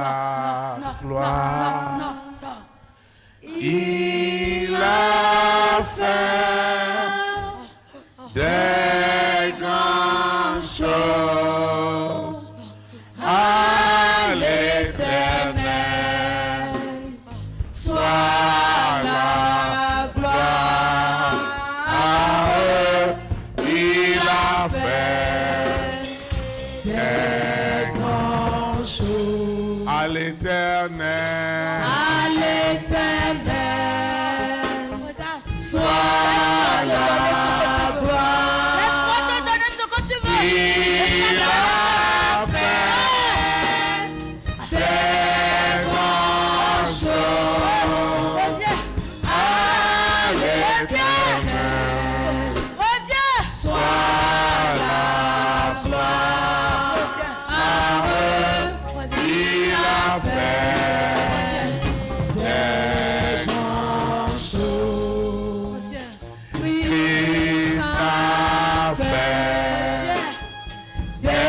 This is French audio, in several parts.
la gloire. Il a fait des grandes choses à l'Éternel. Soit la gloire à eux. Il a fait des grandes choses à l'Éternel. À l'Éternel, soit la gloire. Laisse-moi te donner ce que tu veux. Il a fait des grandes choses Reviens. à l'Éternel. Reviens. Soit la gloire à eux. Il a fait des grandes choses. Christ a fait des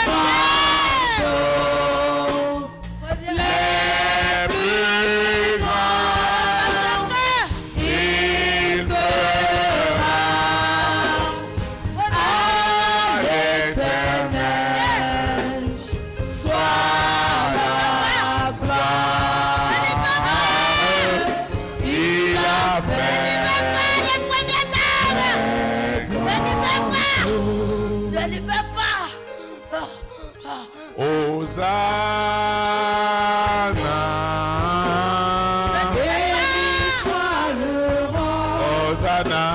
grandes choses, les plus grandes. Il fera à l'Éternel. Soit la gloire à eux. Il a fait Les premières dames. Ne libère pas. Hosanna. Béni soit le roi, Hosanna.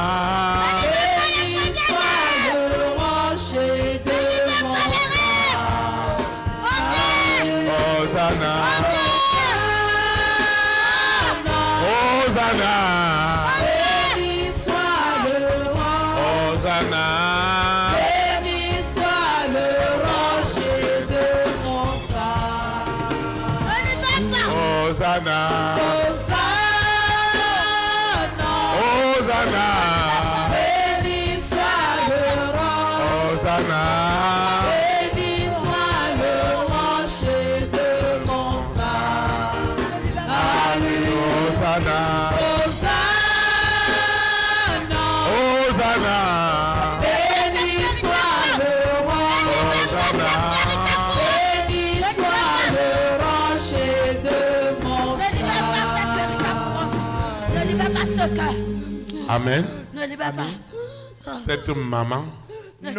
béni soit le rocher de mon Hosanna. Hosanna. Béni soit le roi, Hosanna. béni soit le rocher de mon Hosanna. Hosanna, Hosanna. béni soit le roi, Hosanna. béni soit le rocher de mon salut. Hosanna. Hosanna, Hosanna. béni soit le roi, Hosanna. béni soit le rocher de mon Ne libère pas ce cœur. Amen. Ne libère pas. Cette maman, Ne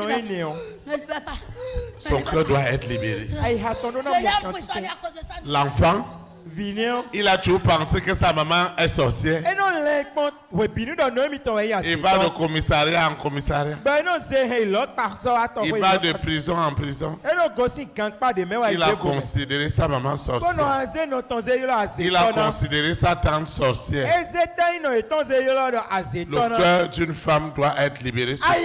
libère pas. son cœur doit être libéré. Je l'ai emprisonné à cause de ça. L'enfant, il a toujours pensé que sa maman est sorcière. Il va de commissariat en commissariat. Il va de prison en prison. Il a considéré sa maman sorcière. Il a considéré sa tante sorcière. Le cœur d'une femme doit être libéré ce soir.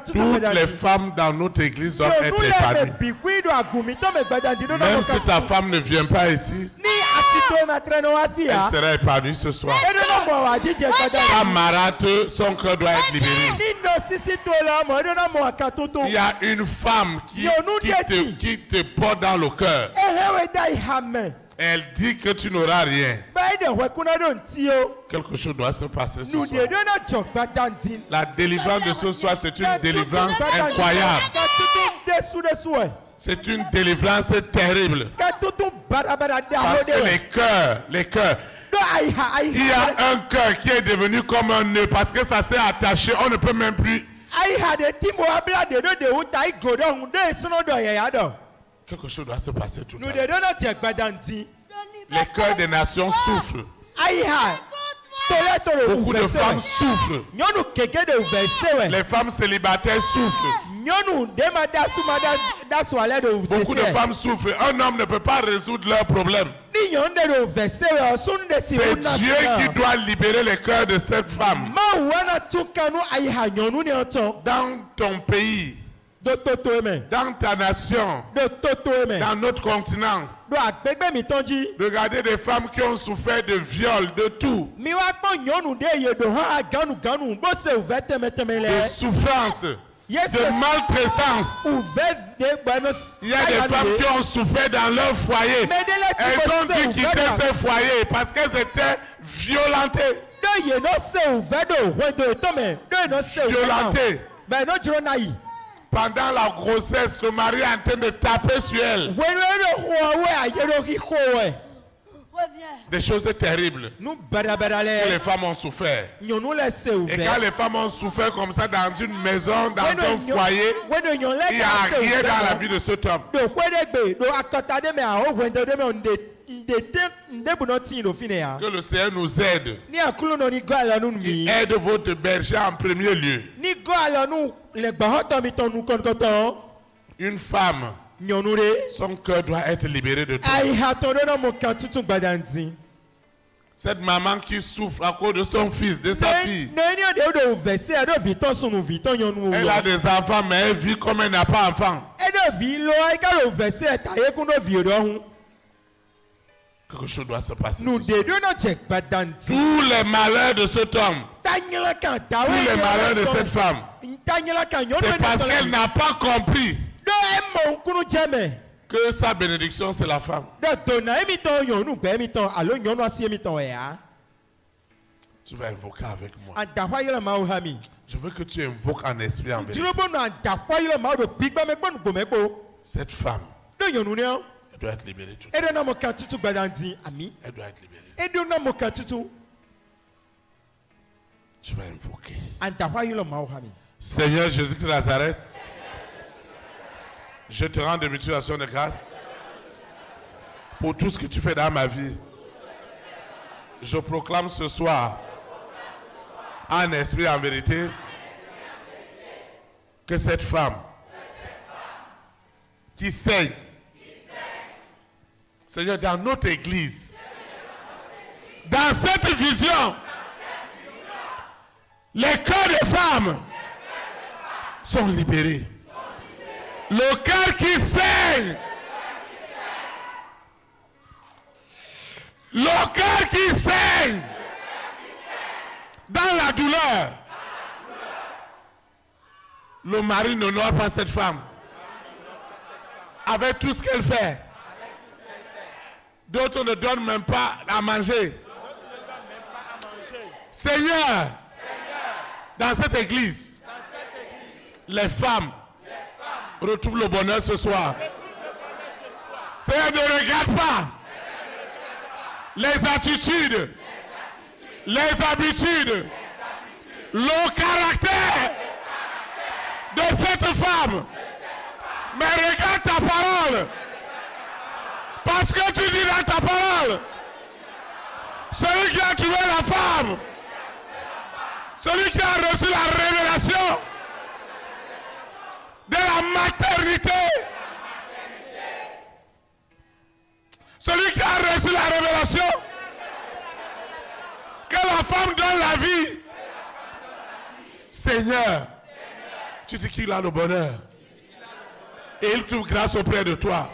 Toutes les femmes dans notre église doivent être épanouies. Même si ta femme ne vient pas ici, elle sera épanouie ce soir. Ta marâtre, son cœur doit être libéré. Il y a une femme qui te porte dans le cœur. Elle dit que tu n'auras rien. Quelque chose doit se passer ce soir. La délivrance de ce soir, c'est une délivrance incroyable. C'est une délivrance terrible. Parce que les cœurs, il y a un cœur qui est devenu comme un nœud parce que ça s'est attaché, on ne peut même plus. Quelque chose doit se passer tout à l'heure. Les cœurs des nations souffrent. Beaucoup de femmes souffrent. Les femmes célibataires souffrent. Beaucoup de femmes souffrent. Un homme ne peut pas résoudre leurs problèmes. C'est Dieu qui doit libérer les cœurs de cette femme. Dans ton pays, dans ta nation, dans notre continent, regardez des femmes qui ont souffert de viol, de tout, de souffrance. de maltraitance. Il y a des femmes qui ont souffert dans leur foyer. Elles ont dû quitter ce foyer parce qu'elles étaient violentées. Violentées. Pendant la grossesse, le mari est en train de taper sur elle. Des choses terribles. Que les femmes ont souffert. Et quand les femmes ont souffert comme ça dans une maison, dans un foyer, il n'y a rien dans la vie de cet homme. Que le Seigneur nous aide. Il aide votre berger en premier lieu. Une femme, son cœur doit être libéré de tout. Cette maman qui souffre à cause de son fils, de sa fille. Elle a des enfants, mais elle vit comme elle n'a pas d'enfants. Quelque chose doit se passer. Tous les malheurs de cet homme, tous les malheurs de cette femme, c'est parce qu'elle n'a pas compris que sa bénédiction c'est la femme. Tu vas invoquer avec moi. Je veux que tu invoques en esprit en vérité. Cette femme, elle doit être libérée tout de suite. Elle doit être libérée. Tu vas invoquer. Seigneur Jésus de Nazareth, je te rends de multiplication de grâce pour tout ce que tu fais dans ma vie. Je proclame ce soir, en esprit, en vérité, que cette femme qui saigne, Seigneur, dans notre église, dans cette vision, les cœurs des femmes sont libérés. Le cœur qui saigne, le cœur qui saigne, dans la douleur, le mari n'honore pas cette femme avec tout ce qu'elle fait. D'autres ne donnent même pas à manger. Seigneur, dans cette église, les femmes retrouvent le bonheur ce soir. Seigneur, ne regarde pas les attitudes, les habitudes, le caractère de cette femme, mais regarde ta parole. Parce que tu dis dans ta parole, celui qui a tué la femme, celui qui a reçu la révélation de la maternité, celui qui a reçu la révélation que la femme donne la vie. Seigneur, tu dis qu'il a le bonheur et il trouve grâce auprès de toi.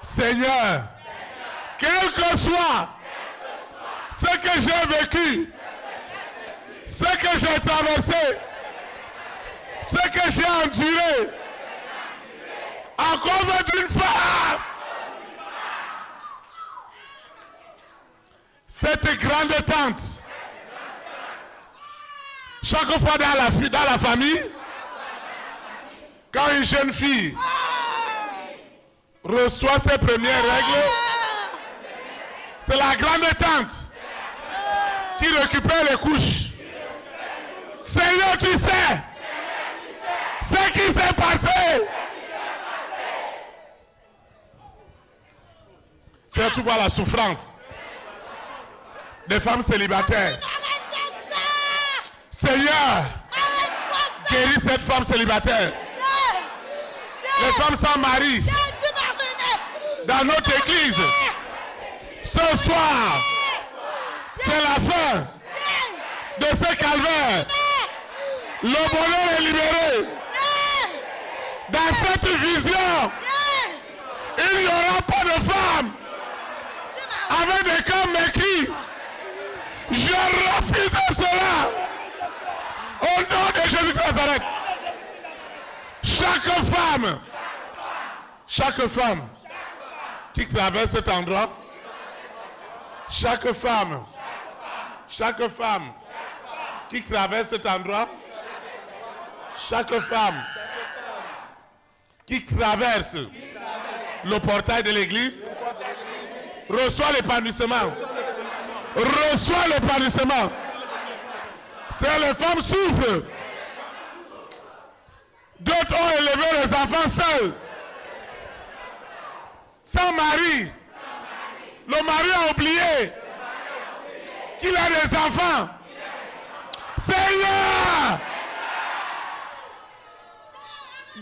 Seigneur, quel que soit ce que j'ai vécu, ce que j'ai traversé, ce que j'ai enduré, à cause d'une femme, cette grande tante, chaque fois dans la famille, quand une jeune fille reçoit ses premières règles, c'est la grande tante qui récupère les couches. Seigneur, tu sais ce qui s'est passé. Seigneur, tu vois la souffrance des femmes célibataires. Seigneur, guéris cette femme célibataire. Les femmes sans mari dans notre église. Ce soir, c'est la fin de ce calvaire. Le bonheur est libéré. Dans cette vision, il n'y aura pas de femme avec des cœurs méquis. Je refuse cela. Au nom de Jésus de Nazareth. chaque femme qui traverse cet endroit, chaque femme qui traverse cet endroit, chaque femme qui traverse le portail de l'église, reçoit l'épanouissement. Reçoit l'épanouissement. C'est les femmes souffrent. D'autres ont élevé les enfants seuls. Sans mari. Le mari a oublié qu'il a des enfants. Seigneur,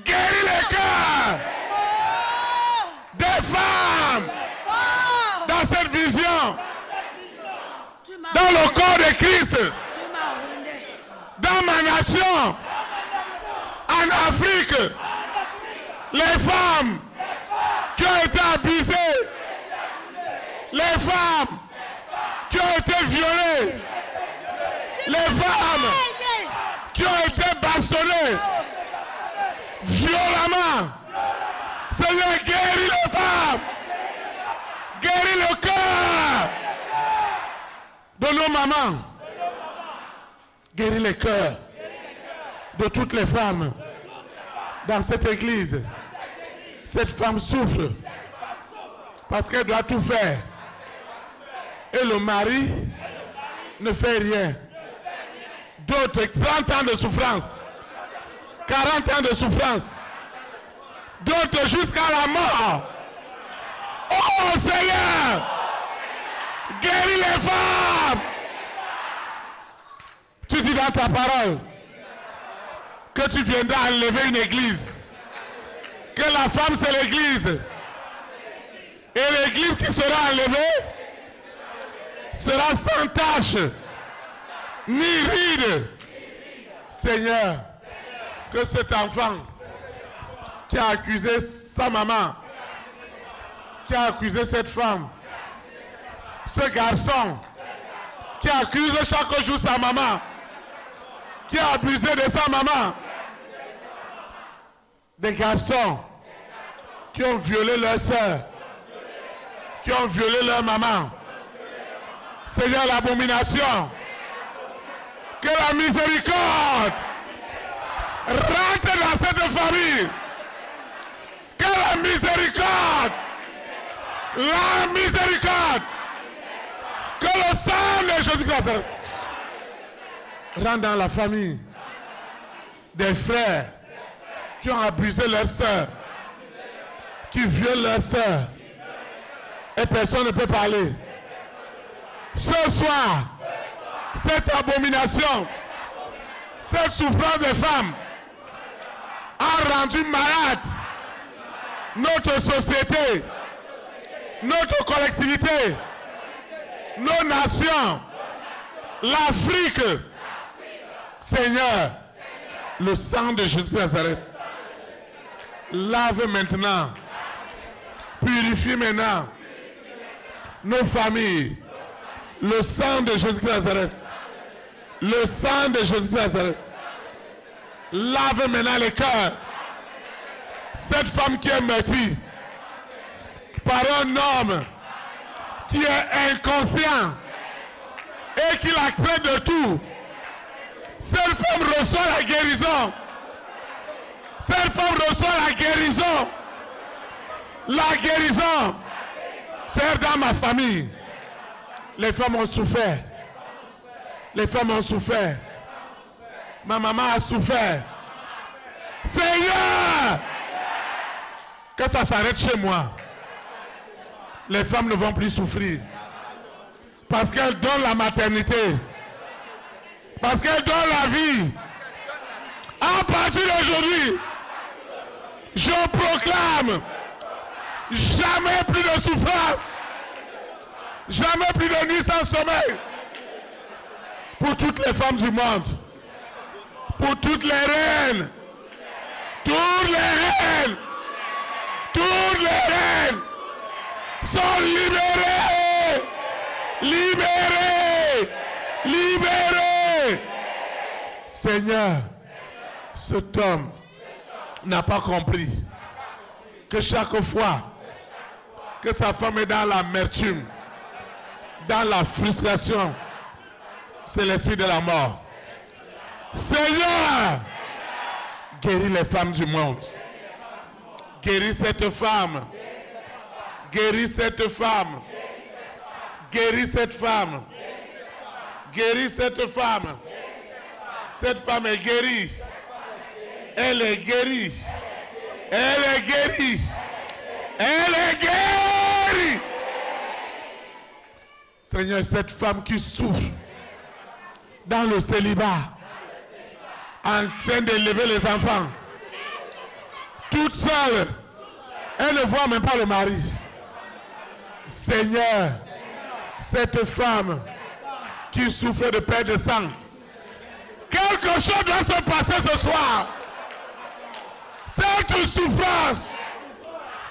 guéris les cœurs des femmes dans cette vision, dans le corps de Christ, dans ma nation, en Afrique, les femmes qui ont été abusées, les femmes qui ont été violées, les femmes qui ont été bastonnées violemment. Seigneur, guéris les femmes, guéris le cœur de nos mamans, guéris les cœurs de toutes les femmes dans cette église. Cette femme souffre parce qu'elle doit tout faire et le mari ne fait rien. D'autres 30 ans de souffrance, 40 ans de souffrance, d'autres jusqu'à la mort. Oh Seigneur, guéris les femmes. Tu dis dans ta parole que tu viendras enlever une église, que la femme c'est l'église, et l'église qui sera enlevée sera sans tache ni ride. Seigneur, que cet enfant qui a accusé sa maman, qui a accusé cette femme, ce garçon qui accuse chaque jour sa maman, qui a abusé de sa maman, des garçons qui ont violé leur soeur, qui ont violé leur maman. Seigneur, l'abomination, que la miséricorde rentre dans cette famille, que la miséricorde, que le sang de Jésus-Christ rentre dans la famille des frères qui ont abusé leur soeur, qui violent leur soeur, et personne ne peut parler. Ce soir, cette abomination, cette souffrance des femmes a rendu malade notre société, notre collectivité, nos nations, l'Afrique. Seigneur, le sang de Jésus Nazareth lave maintenant, purifie maintenant nos familles. Le sang de Jésus Nazareth, le sang de Jésus Nazareth lave maintenant les cœurs. Cette femme qui est meurtrie par un homme qui est inconscient et qui la traite de tout, cette femme reçoit la guérison. Cette femme reçoit la guérison. La guérison. C'est dans ma famille. Les femmes ont souffert. Les femmes ont souffert. Ma maman a souffert. Seigneur, que ça s'arrête chez moi. Les femmes ne vont plus souffrir. Parce qu'elles donnent la maternité. Parce qu'elles donnent la vie. À partir d'aujourd'hui, je proclame jamais plus de souffrance. Jamais plus de nuit sans sommeil. Pour toutes les femmes du monde. Pour toutes les reines. Toutes les reines. Toutes les reines sont libérées. Libérées. Libérées. Seigneur, cet homme n'a pas compris que chaque fois que sa femme est dans l'amertume, dans la frustration, c'est l'esprit de la mort. Seigneur, guéris les femmes du monde. Guéris cette femme. Guéris cette femme. Guéris cette femme. Guéris cette femme. Cette femme est guérie. Elle est guérie. Elle est guérie. Elle est guérie. Seigneur, cette femme qui souffre dans le célibat, en train d'élever les enfants, toute seule, elle ne voit même pas le mari. Seigneur, cette femme qui souffre de perte de sang, quelque chose doit se passer ce soir. Cette souffrance,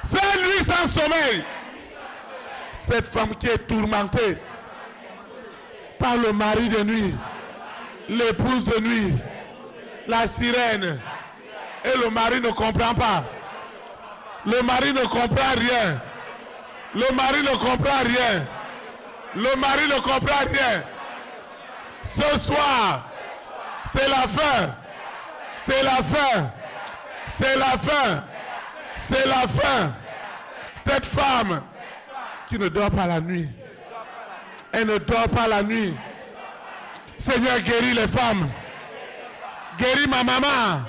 cette nuit sans sommeil, cette femme qui est tourmentée par le mari de nuit, l'épouse de nuit, la sirène, et le mari ne comprend pas. Le mari ne comprend rien. Le mari ne comprend rien. Le mari ne comprend rien. Ce soir, c'est la fin. C'est la fin. C'est la fin. C'est la fin. Cette femme qui ne dort pas la nuit. Elle ne dort pas la nuit. Seigneur, guéris les femmes. Guéris ma maman.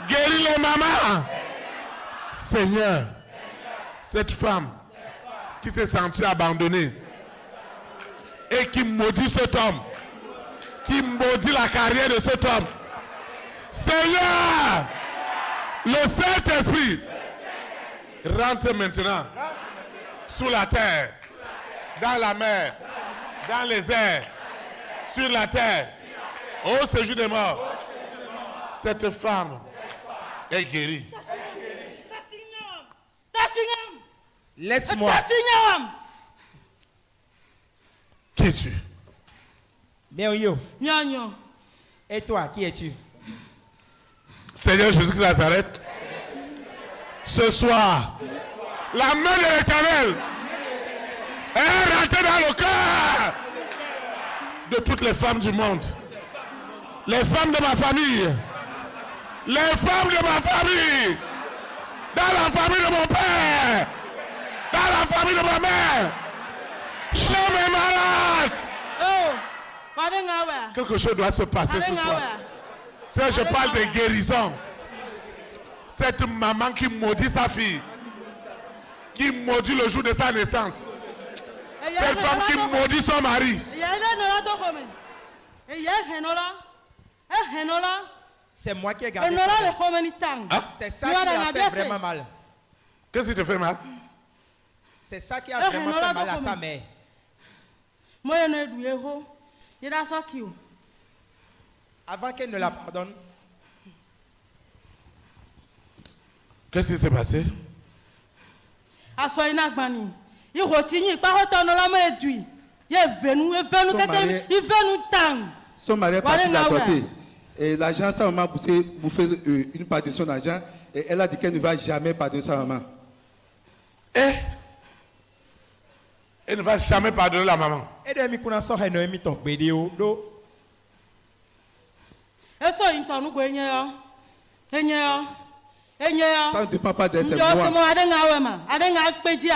Guéris les mamans. Seigneur, cette femme qui s'est sentie abandonnée et qui maudit cet homme, qui maudit la carrière de cet homme. Seigneur, le Saint-Esprit rentre maintenant sous la terre, dans la mer, dans les airs, sur la terre, au séjour des morts. Cette femme est guérie. Laisse-moi. Qui es-tu? Mério. Et toi, qui es-tu? Seigneur Jésus-Christ de Nazareth, ce soir, la main de l'Éternel est rentrée dans le cœur de toutes les femmes du monde. Les femmes de ma famille. Les femmes de ma famille. Dans la famille de mon père. Dans la famille de ma mère. Chez mes malades. Quelque chose doit se passer ce soir. Je parle de guérison. Cette maman qui maudit sa fille. Qui maudit le jour de sa naissance. Cette femme qui maudit son mari. C'est moi qui ai gardé. C'est ça qui a fait vraiment mal. Qu'est-ce qui te fait mal? C'est ça qui a vraiment fait mal à sa mère. Avant qu'elle ne la pardonne. Qu'est-ce qui s'est passé? Son mari est parti l'adopter. Et l'agent, sa maman bouffé une part de son argent. Et elle a dit qu'elle ne va jamais pardonner sa maman. Elle ne va jamais pardonner la maman. Ça ne dépend pas d'elle, c'est moi.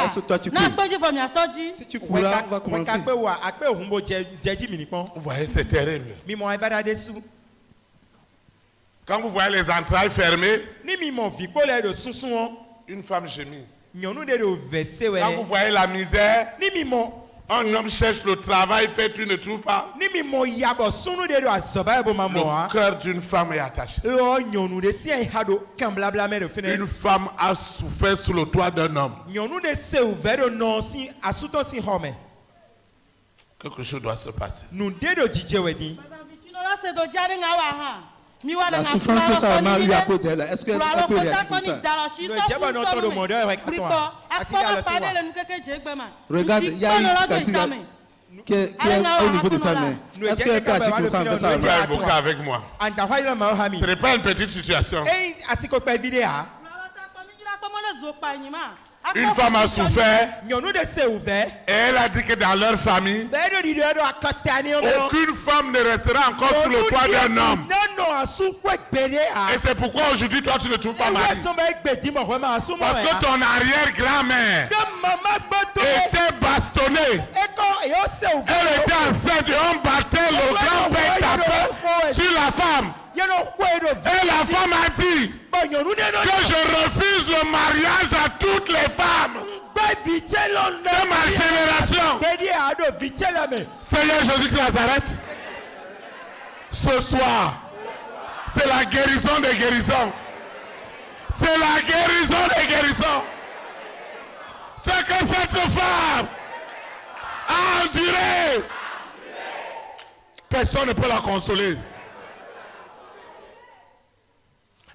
Est-ce que toi tu peux? Si tu pourras, on va commencer. Vous voyez, c'est terrible. Quand vous voyez les entrailles fermées, une femme gémit. Quand vous voyez la misère, un homme cherche le travail, fait, tu ne trouves pas. Le cœur d'une femme est attaché. Une femme a souffert sous le toit d'un homme. Quelque chose doit se passer. La souffrance que sa maman lui a cause d'elle, est-ce qu'elle peut réagir comme ça? Regarde, il y a une qui est au niveau de sa main. Est-ce qu'elle peut agir comme ça envers sa Tu main? vas évoquer avec moi. Ce n'est pas une petite situation. Une femme a souffert et elle a dit que dans leur famille, aucune femme ne restera encore sous le toit d'un homme. Et c'est pourquoi aujourd'hui toi tu ne trouves pas mari. Parce que ton arrière-grand-mère était bastonnée. Elle était enceinte et on battait, le grand-père tapait sur la femme. Et la femme a dit que je refuse le mariage à toutes les femmes de ma génération. Seigneur Jésus de Nazareth, ce soir, c'est la guérison des guérisons. C'est la guérison des guérisons. Ce que cette femme a enduré, personne ne peut la consoler.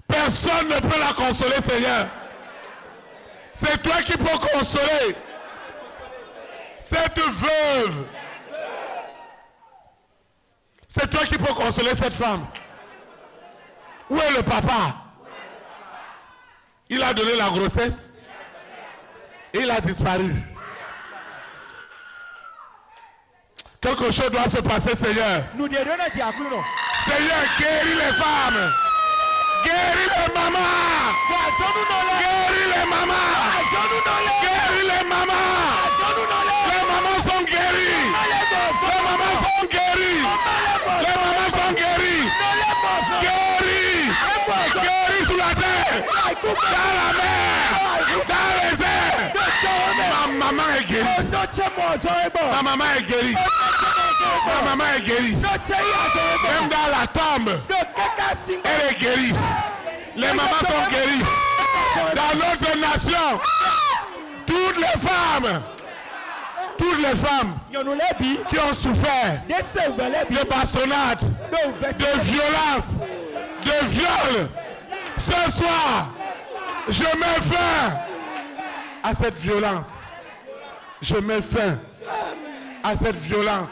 Personne ne peut la consoler, Seigneur. C'est toi qui peux consoler cette veuve. C'est toi qui peux consoler cette femme. Où est le papa? Il a donné la grossesse et il a disparu. Quelque chose doit se passer, Seigneur. Seigneur, guéris les femmes. Guéris les mamans. Guéris les mamans. Guéris les mamans. Les mamans sont guéries. Les mamans sont guéries. Les mamans sont guéries. Guéris. Guéris sous la terre. Dans la mer. Dans les airs. Ma maman est guérie. Ma maman est guérie. Ma maman est guérie. Même dans la tombe, elle est guérie. Les mamans sont guéries. Dans notre nation, toutes les femmes qui ont souffert de bastonnades, de violences, de viols, ce soir, je mets fin à cette violence. Je mets fin à cette violence.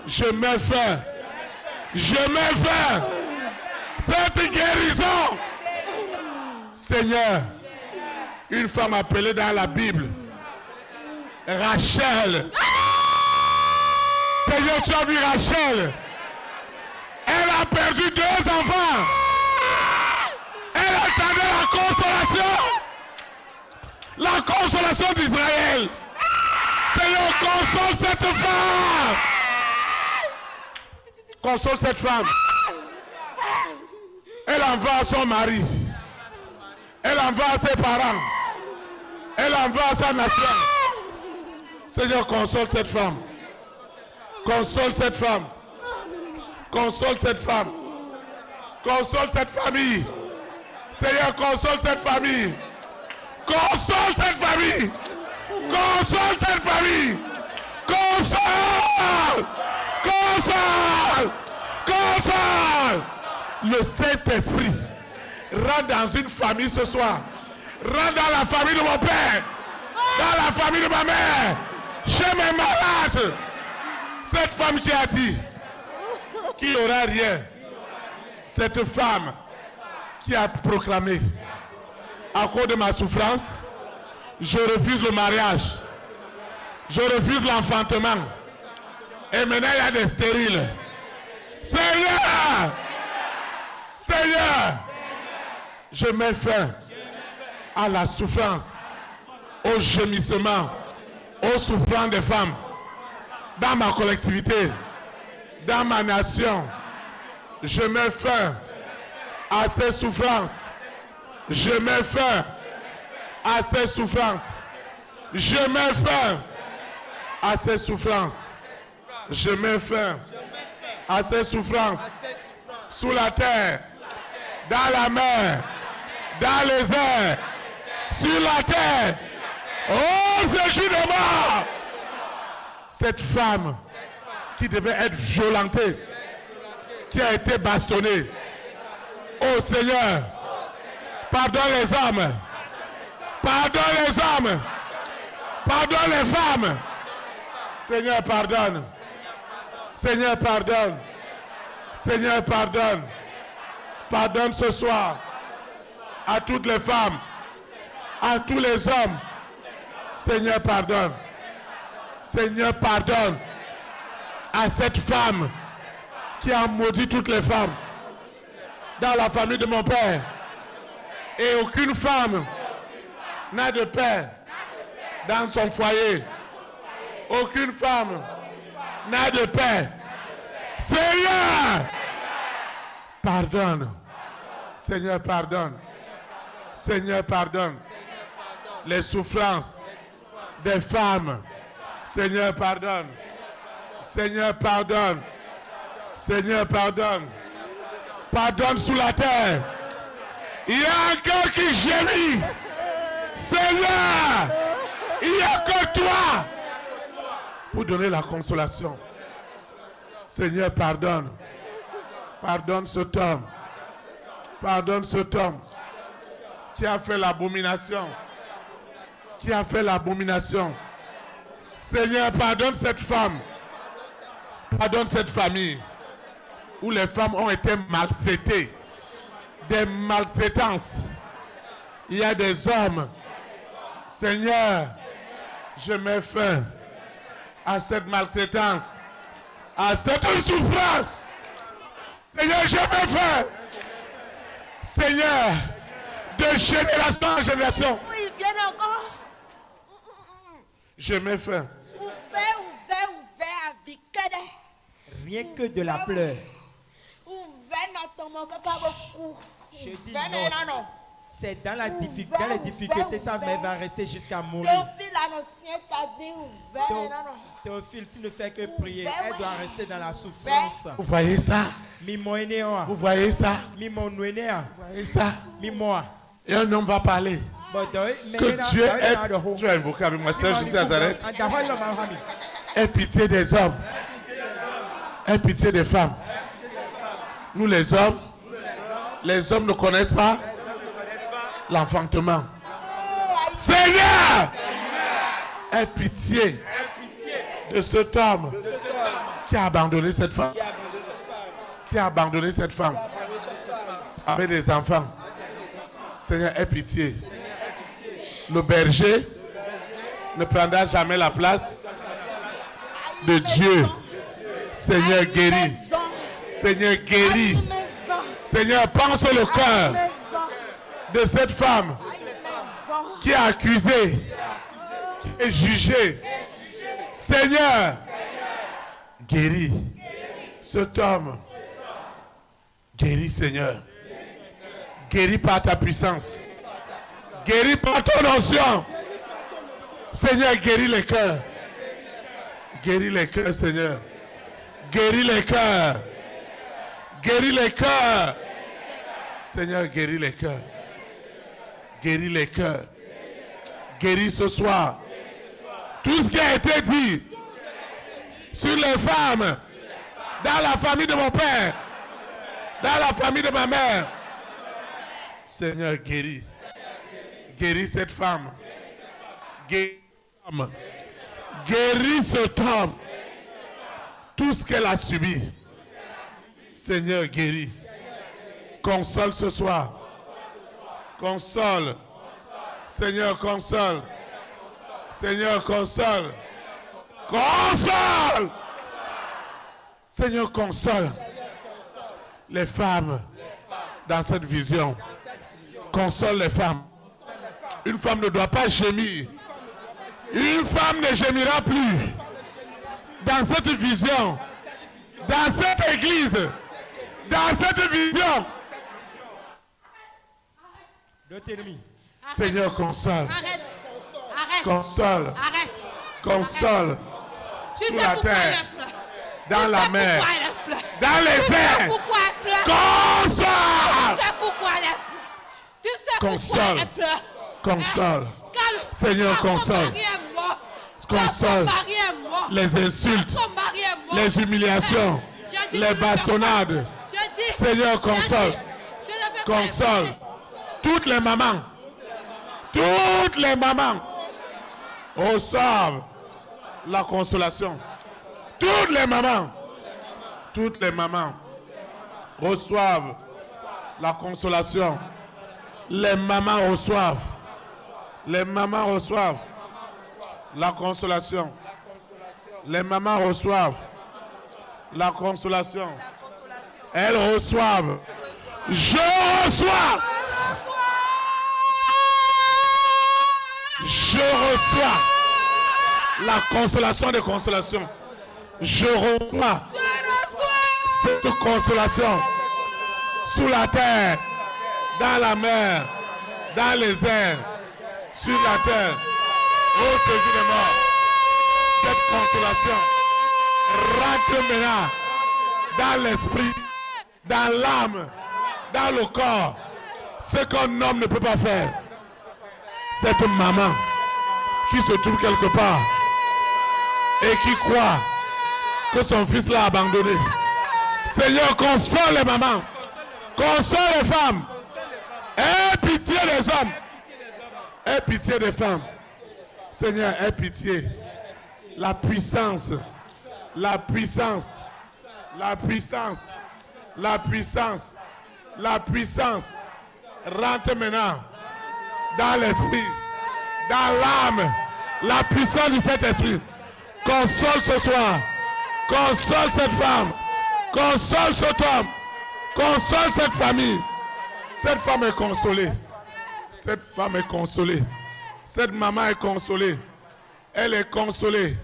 Je mets fin. Je mets fin. Cette guérison. Seigneur, une femme appelée dans la Bible, Rachel. Seigneur, tu as vu Rachel. Elle a perdu 2 enfants. Elle attendait la consolation. La consolation d'Israël. Seigneur, console cette femme. Console cette femme. Elle envoie à son mari. Elle envoie à ses parents. Elle envoie à sa nation. Seigneur, console cette femme. Console cette femme. Console cette femme. Console cette famille. Seigneur, console cette famille. Console cette famille. Console cette famille. Console. Console. Console. Le Saint-Esprit rentre dans une famille ce soir. Rentre dans la famille de mon père. Dans la famille de ma mère. Chez mes malades. Cette femme qui a dit qu'il n'y aura rien. Cette femme qui a proclamé à cause de ma souffrance, je refuse le mariage. Je refuse l'enfantement. Et maintenant il y a des stériles. Seigneur! Seigneur! Je mets fin à la souffrance, au gémissement, aux souffrances des femmes dans ma collectivité, dans ma nation. Je mets fin à ces souffrances. Je mets fin à ces souffrances. Je mets fin à ces souffrances. Je mets fin à ces souffrances. Sous la terre, dans la mer, dans les airs, sur la terre. Oh, ce jour de mort! Cette femme qui devait être violentée, qui a été bastonnée. Oh Seigneur, pardonne les hommes, pardonne les hommes, pardonne les femmes. Seigneur, pardonne. Seigneur, pardonne. Seigneur, pardonne. Pardonne ce soir à toutes les femmes, à tous les hommes. Seigneur, pardonne. Seigneur, pardonne à cette femme qui a maudit toutes les femmes dans la famille de mon père. Et aucune femme n'a de paix dans son foyer. Aucune femme n'a de paix. Seigneur, pardonne. Seigneur, pardonne. Seigneur, pardonne les souffrances des femmes. Seigneur, pardonne. Seigneur, pardonne. Seigneur, pardonne. Pardonne sous la terre. Il y a un cœur qui gémit. Seigneur, il n'y a que toi pour donner la consolation. Seigneur, pardonne. Pardonne cet homme. Pardonne cet homme qui a fait l'abomination. Qui a fait l'abomination. Seigneur, pardonne cette femme. Pardonne cette famille où les femmes ont été maltraitées. Des maltraitances. Il y a des hommes. Seigneur, je mets fin à cette maltraitance, à cette souffrance. Seigneur, je mets fin. Seigneur, de génération en génération. Oui, viens encore. Je mets fin. Ouvert, avec Rien que de la pleure. Je dis non. C'est dans les difficultés, sa mère va rester jusqu'à mourir. Théophile, tu ne fais que prier. Elle doit rester dans la souffrance. Vous voyez ça? Vous voyez ça? Vous voyez ça? Moi. Et un homme va parler. Que Dieu aide. Tu as invoqué avec moi, Seigneur Jésus Nazareth. Aie pitié des hommes. Aie pitié des femmes. Nous les hommes ne connaissent pas l'enfantement. Seigneur, aie pitié de cet homme qui a abandonné cette femme. Qui a abandonné cette femme avec des enfants. Seigneur, aie pitié. Le berger ne prendra jamais la place de Dieu. Seigneur, guéris. Seigneur, guéris. Seigneur, pense le cœur de cette femme qui est accusée, qui est jugée. Seigneur, guéris cet homme. Guéris, Seigneur. Guéris par ta puissance. Guéris par ton onction. Seigneur, guéris les cœurs. Guéris les cœurs, Seigneur. Guéris les cœurs. Guéris les cœurs. Seigneur, guéris les cœurs. Guéris les cœurs. Guéris ce soir. Tout ce qui a été dit sur les femmes dans la famille de mon père, dans la famille de ma mère. Seigneur, guéris. Guéris cette femme. Guéris l'homme. Guéris cet homme. Tout ce qu'elle a subi. Seigneur, guéris. Console ce soir. Console. Seigneur, console. Seigneur, console. Console. Seigneur, console les femmes dans cette vision. Console les femmes. Une femme ne doit pas gémir. Une femme ne gémira plus dans cette vision, dans cette église, dans cette vision. Seigneur, console. Arrête. Console. Arrête. Console. Tu Sous sais la pourquoi terre. elle pleure. Dans la mer. Pourquoi elle pleure. Dans les Tu sais airs. pourquoi elle pleure. Console. Tu sais pourquoi elle pleure. Tu sais pourquoi Console. elle pleure. Console. Quand Seigneur, quand son console. mari est mort. Console. Quand son mari est mort. Les insultes, Quand son mari est mort. les humiliations, Je dis, les je ne bastonnades. Je dis, Seigneur, je console. dis, je ne vais pas Console. écouter. Toutes les mamans. Toutes les mamans. Au sort La consolation. Toutes les mamans reçoivent la consolation. Les mamans reçoivent la consolation. Les mamans reçoivent la consolation. Elles reçoivent. Je reçois. Je reçois la consolation des consolations. Je reçois cette consolation sous la terre, dans la mer, dans les airs, sur la terre, au séjour des morts. Cette consolation rentre maintenant dans l'esprit, dans l'âme, dans le corps. Ce qu'un homme ne peut pas faire. Cette maman qui se trouve quelque part et qui croit que son fils l'a abandonné. Seigneur, console les mamans, console les femmes, aie pitié des hommes, aie pitié des femmes. Seigneur, aie pitié. La puissance, la puissance, la puissance, la puissance, la puissance rentre maintenant dans l'esprit, dans l'âme, la puissance du Saint-Esprit. Console ce soir, console cette femme, console cet homme, console cette famille. Cette femme est consolée, cette femme est consolée, cette maman est consolée, elle est consolée,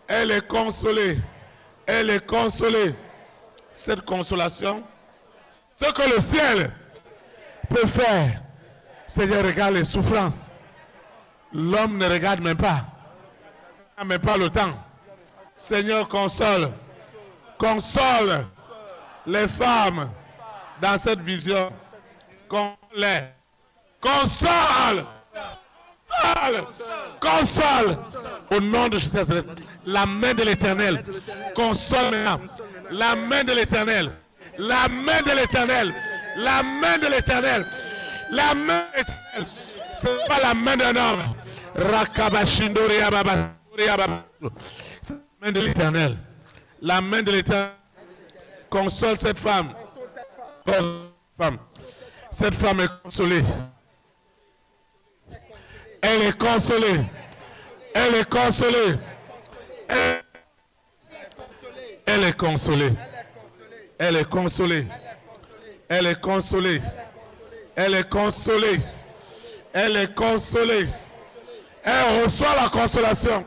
elle est consolée, elle est consolée. Cette consolation, ce que le ciel peut faire, Seigneur, regarde les souffrances. L'homme ne regarde même pas le temps. Seigneur, console les femmes dans cette vision. Console au nom de Jésus. La main de l'Éternel console maintenant. La main de l'Éternel, la main de l'Éternel, la main de l'Éternel, la main de l'Éternel. Ce n'est pas la main d'un homme. La main de l'Éternel, la main de l'Éternel console cette femme. Cette femme est consolée. Elle est consolée. Elle est consolée. Elle est consolée. Elle est consolée. Elle est consolée. Elle est consolée. Elle est consolée. Elle reçoit la consolation.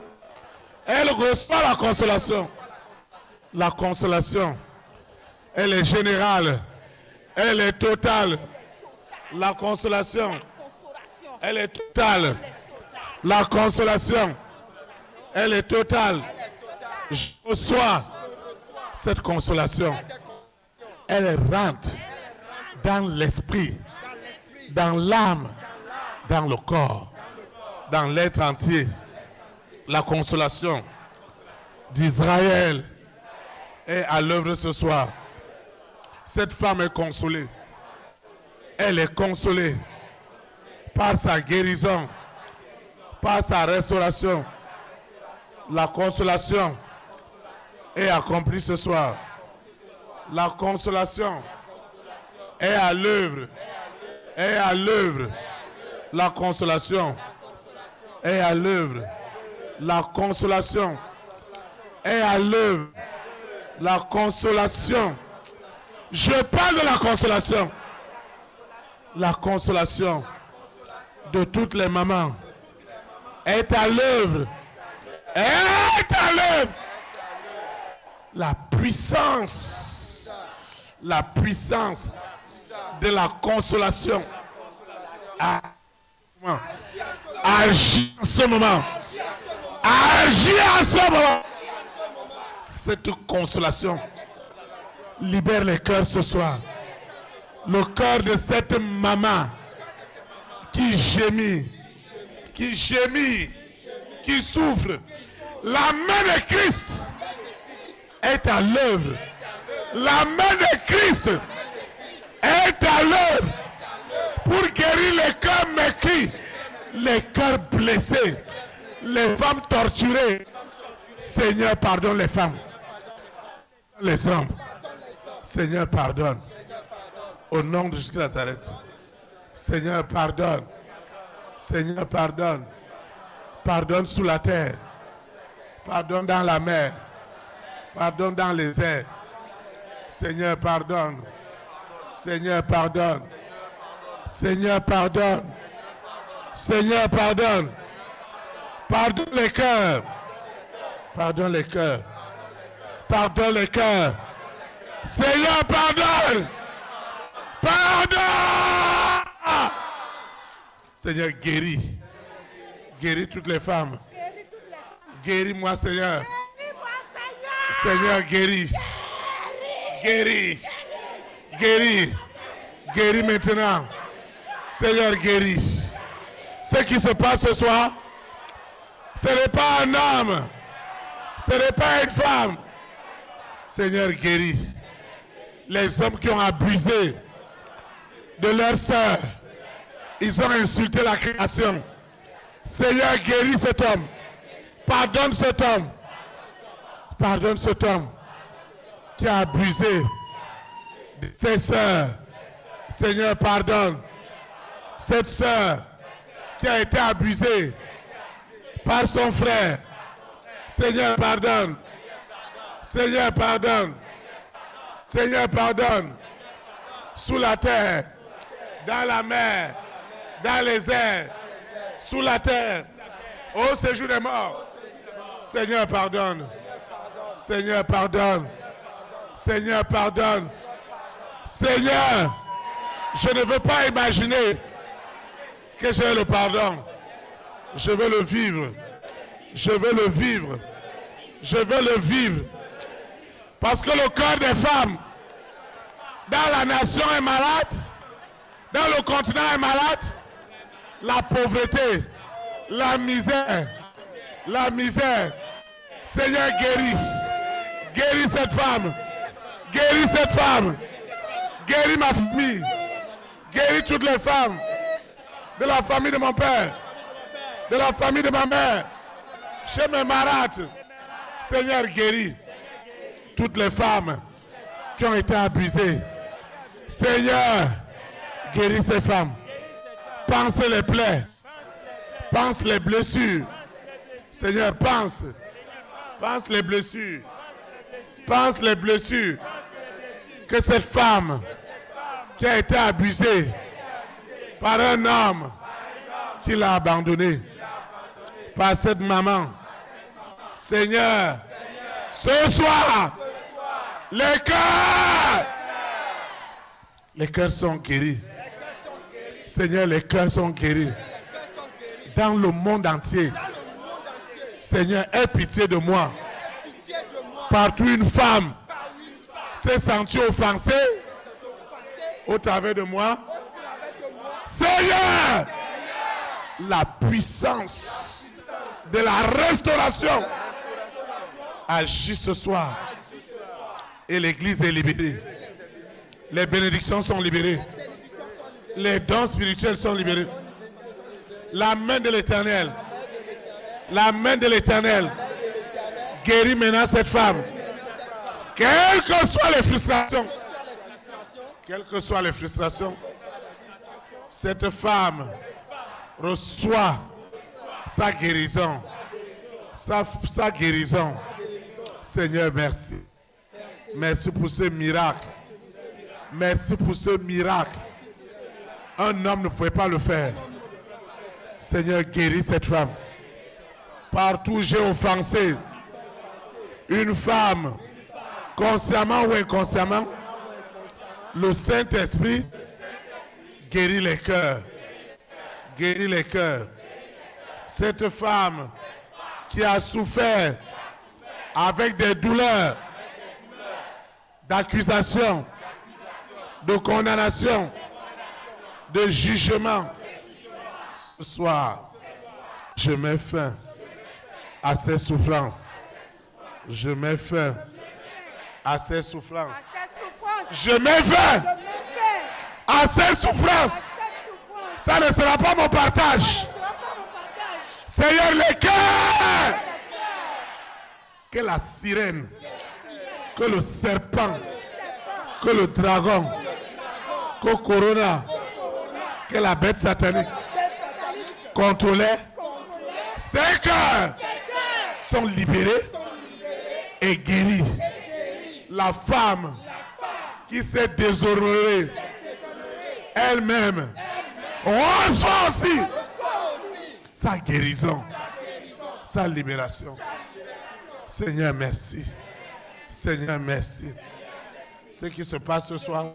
Elle reçoit la consolation. La consolation. Elle est générale. Elle est totale. La consolation. Elle est totale. La consolation. Elle est totale. Je reçois cette consolation. Elle rentre dans l'esprit, dans l'âme, dans le corps, dans l'être entier. La consolation d'Israël est à l'œuvre ce soir. Cette femme est consolée. Elle est consolée par sa guérison, par sa restauration. La consolation est accomplie ce soir. La consolation est à l'œuvre. Est à l'œuvre. La consolation est à l'œuvre. La consolation est à l'œuvre. La consolation. Je parle de la consolation. La consolation de toutes les mamans est à l'œuvre. Est à l'œuvre. La puissance de la consolation agit en ce moment. Agit en ce moment. Cette consolation libère les cœurs ce soir. Le cœur de cette maman qui gémit, qui souffre. La main de Christ est à l'œuvre. La main de Christ est à l'œuvre pour guérir les cœurs mécrits, les cœurs blessés, les femmes torturées, Seigneur, pardonne les femmes, les hommes. Seigneur, pardonne. Au nom de Jésus de Nazareth. Seigneur, pardonne. Seigneur, pardonne. Pardonne sous la terre. Pardonne dans la mer. Pardonne dans les airs. Seigneur, pardonne. Seigneur, pardonne. Seigneur, pardonne. Seigneur, pardonne. Pardonne les cœurs. Pardonne les cœurs. Pardonne les cœurs. Seigneur, pardonne. Pardonne. Seigneur, guéris. Guéris toutes les femmes. Guéris-moi, Seigneur. Seigneur, guéris. Guéris. Guéris. Guéris maintenant. Seigneur, guéris. Ce qui se passe ce soir, ce n'est pas un homme. Ce n'est pas une femme. Seigneur, guéris. Les hommes qui ont abusé de leur sœur, ils ont insulté la création. Seigneur, guéris cet homme. Pardonne cet homme. Pardonne cet homme qui a abusé de ses sœurs. Seigneur, pardonne cette sœur qui a été abusée par son frère. Seigneur, pardonne. Seigneur, pardonne. Seigneur, pardonne. Sous la terre, dans la mer, dans les airs, sous la terre, au séjour des morts. Seigneur, pardonne. Seigneur, pardonne. Seigneur, pardonne. Seigneur, je ne veux pas imaginer que j'ai le pardon. Je veux le vivre. Je veux le vivre. Je veux le vivre. Parce que le cœur des femmes dans la nation est malade, dans le continent est malade. La pauvreté, la misère, la misère. Seigneur, guéris. Guéris cette femme. Guéris cette femme. Guéris ma famille. Guéris toutes les femmes. De la famille de mon père. De la famille de ma mère. Chez mes malades. Seigneur, guéris toutes les femmes qui ont été abusées. Seigneur, guéris ces femmes. Pense les plaies. Pense les blessures. Seigneur, pense. Pense les blessures. Pense les blessures. Que cette femme qui a été abusée par un homme qui l'a abandonnée, par cette maman. Seigneur, ce soir, les cœurs sont guéris. Seigneur, les cœurs sont guéris. Dans le monde entier. Seigneur, aie pitié de moi. Partout une femme s'est sentie offensée au travers de moi. Seigneur, la puissance de la restauration agit ce soir. Et l'église est libérée. Les bénédictions sont libérées. Les dons spirituels sont libérés. La main de l'Éternel. La main de l'Éternel guérit maintenant cette femme. Quelles que soient les frustrations. Quelles que soient les frustrations. Cette femme reçoit sa guérison. Sa guérison. Seigneur, merci. Merci pour ce miracle. Merci pour ce miracle. Un homme ne pouvait pas le faire. Seigneur, guéris cette femme. Partout j'ai offensé une femme, consciemment ou inconsciemment, le Saint-Esprit guérit les cœurs. Guérit les cœurs. Cette femme qui a souffert avec des douleurs, d'accusation, de condamnation, de jugement. Ce soir, je mets fin à ces souffrances. Je mets fin à ces souffrances. Je mets fin à ces souffrances. Ça ne sera pas mon partage. Seigneur, les cœurs que la sirène, que le serpent, que le dragon, que le corona, que la bête satanique contrôlait, ces cœurs sont libérés et guéris. La femme qui s'est déshonorée elle-même reçoit aussi sa guérison, sa libération. Seigneur, merci. Seigneur, merci. Ce qui se passe ce soir,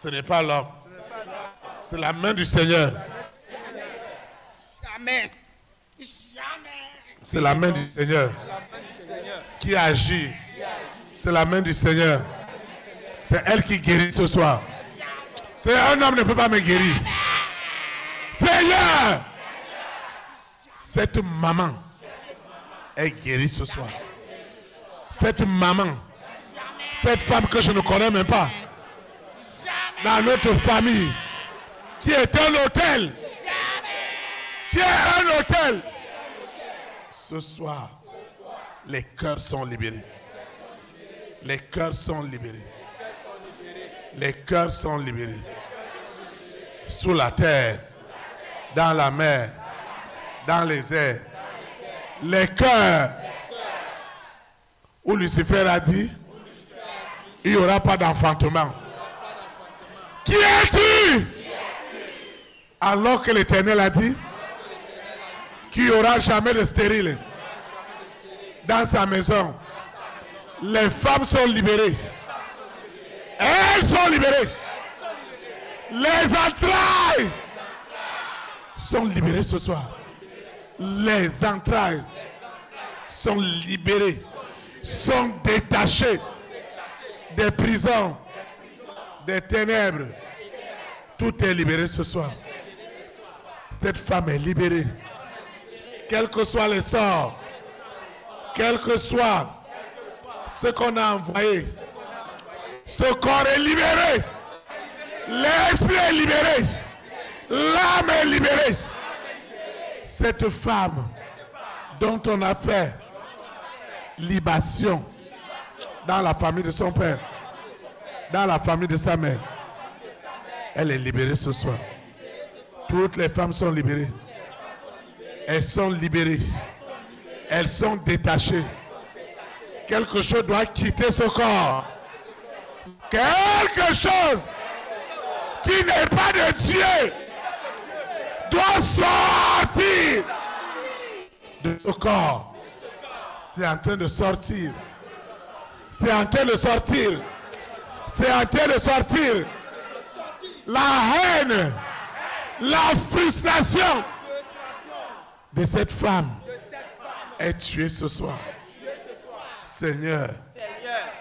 ce n'est pas l'homme. C'est la main du Seigneur. Amen. C'est la main du Seigneur qui agit. C'est la main du Seigneur. C'est elle qui guérit ce soir. C'est un homme ne peut pas me guérir. Seigneur, cette maman est guérie ce soir. Cette maman, cette femme que je ne connais même pas, dans notre famille, qui est un hôtel, qui est un hôtel. Ce soir, les cœurs sont libérés. Les cœurs sont libérés. Les cœurs sont libérés. Sous la terre, dans la mer, dans les airs. Les cœurs où Lucifer a dit, il n'y aura pas d'enfantement. Qui es-tu? Alors que l'Éternel a dit qu'il n'y aura jamais de stérile dans sa maison. Les femmes sont libérées. Elles sont libérées. Les entrailles sont libérées ce soir. Les entrailles sont libérées, sont détachées des prisons, des ténèbres. Tout est libéré ce soir. Cette femme est libérée. Quel que soit le sort, quel que soit ce qu'on a envoyé, ce corps est libéré. L'esprit est libéré. L'âme est libérée. Cette femme dont on a fait libation dans la famille de son père, dans la famille de sa mère, elle est libérée ce soir. Toutes les femmes sont libérées. Elles sont libérées. Elles sont détachées. Quelque chose doit quitter ce corps. Quelque chose qui n'est pas de Dieu doit sortir de ce corps. C'est en train de sortir. C'est en train de sortir. C'est en train de sortir. La haine, la frustration de cette femme est tuée ce soir. Seigneur,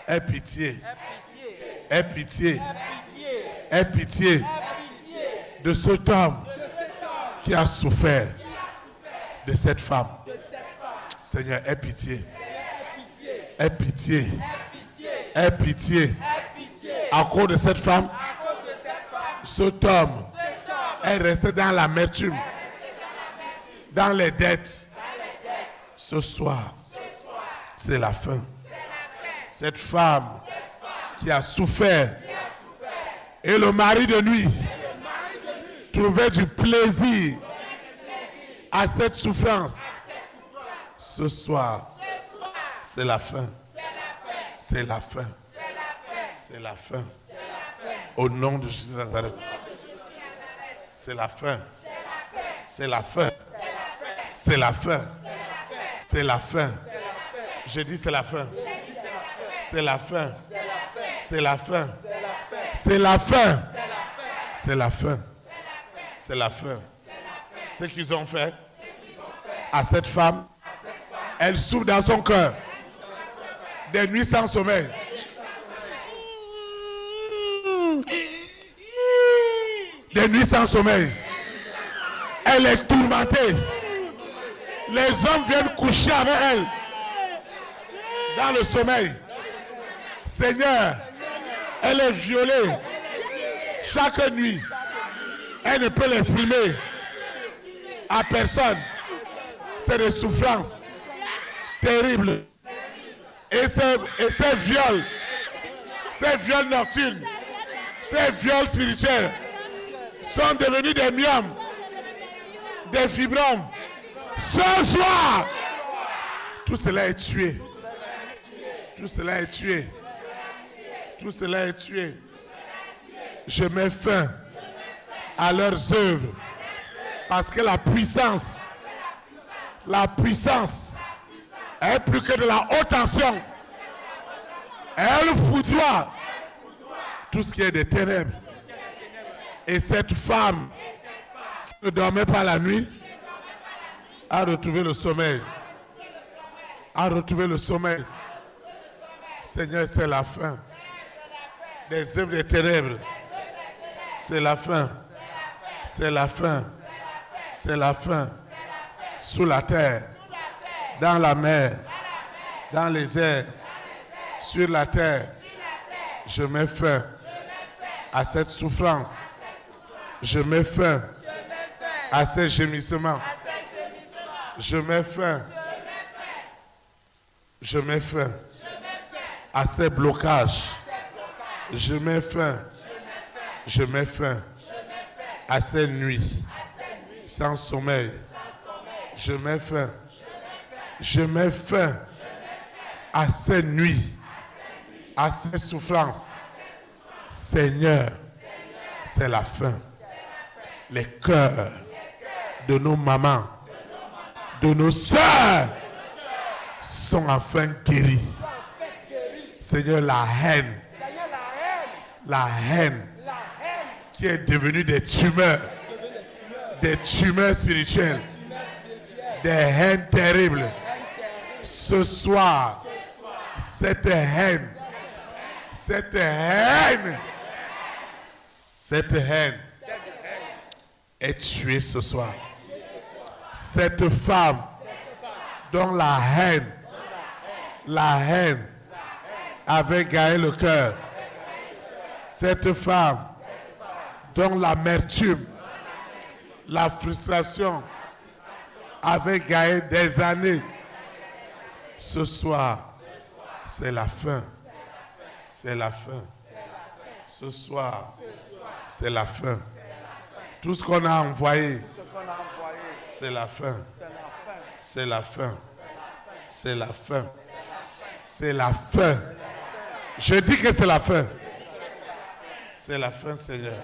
aie pitié. Aie pitié. Aie pitié de cet homme qui a souffert de cette femme. Seigneur, aie pitié. Aie pitié. Aie pitié. À cause de cette femme, cet homme est resté dans l'amertume, dans les dettes. Ce soir, c'est la fin. Cette femme qui a souffert et le mari de nuit trouvait du plaisir à cette souffrance. Ce soir, c'est la fin. C'est la fin. C'est la fin. Au nom de Jésus de Nazareth. C'est la fin. C'est la fin. C'est la fin. C'est la fin. Je dis c'est la fin. C'est la fin. C'est la fin. C'est la fin. C'est la fin. C'est la fin. Ce qu'ils ont fait à cette femme, elle souffre dans son cœur. Des nuits sans sommeil. Des nuits sans sommeil. Elle est tourmentée. Les hommes viennent coucher avec elle dans le sommeil. Seigneur, elle est violée chaque nuit. Elle ne peut l'exprimer à personne. c'est des souffrances terribles. Et ces viols nocturnes, ces viols spirituels sont devenus des myomes, des fibromes. Ce soir, tout cela est tué. Tout cela est tué. Tout cela est tué. Je mets fin à leurs œuvres parce que la puissance est plus que de la haute tension. Elle foudroie tout ce qui est des ténèbres. Et cette femme qui ne dormait pas la nuit a retrouvé le sommeil. A retrouvé le sommeil. Seigneur, c'est la fin des œuvres des ténèbres. C'est la fin. C'est la fin. C'est la fin. Sous la terre, dans la mer, dans les airs, sur la terre, je mets fin à cette souffrance. Je mets fin à ces gémissements. Je mets fin. Je mets fin à ces blocages. Je mets fin. Je mets fin à ces nuits sans sommeil. Je mets fin. Je mets fin à ces nuits, à ces souffrances. Seigneur, c'est la fin. Les cœurs de nos mamans, de nos sœurs sont enfin guéris. Seigneur, la haine qui est devenue des tumeurs spirituelles, des haines terribles. Ce soir, cette haine est tuée ce soir. Cette femme dont la haine avait gagné le cœur. Cette femme dont l'amertume, la frustration avait gagné des années. Ce soir, c'est la fin. C'est la fin. Ce soir, c'est la fin. Tout ce qu'on a envoyé, c'est la fin. C'est la fin. C'est la fin. C'est la fin. Je dis que c'est la fin. C'est la fin, Seigneur.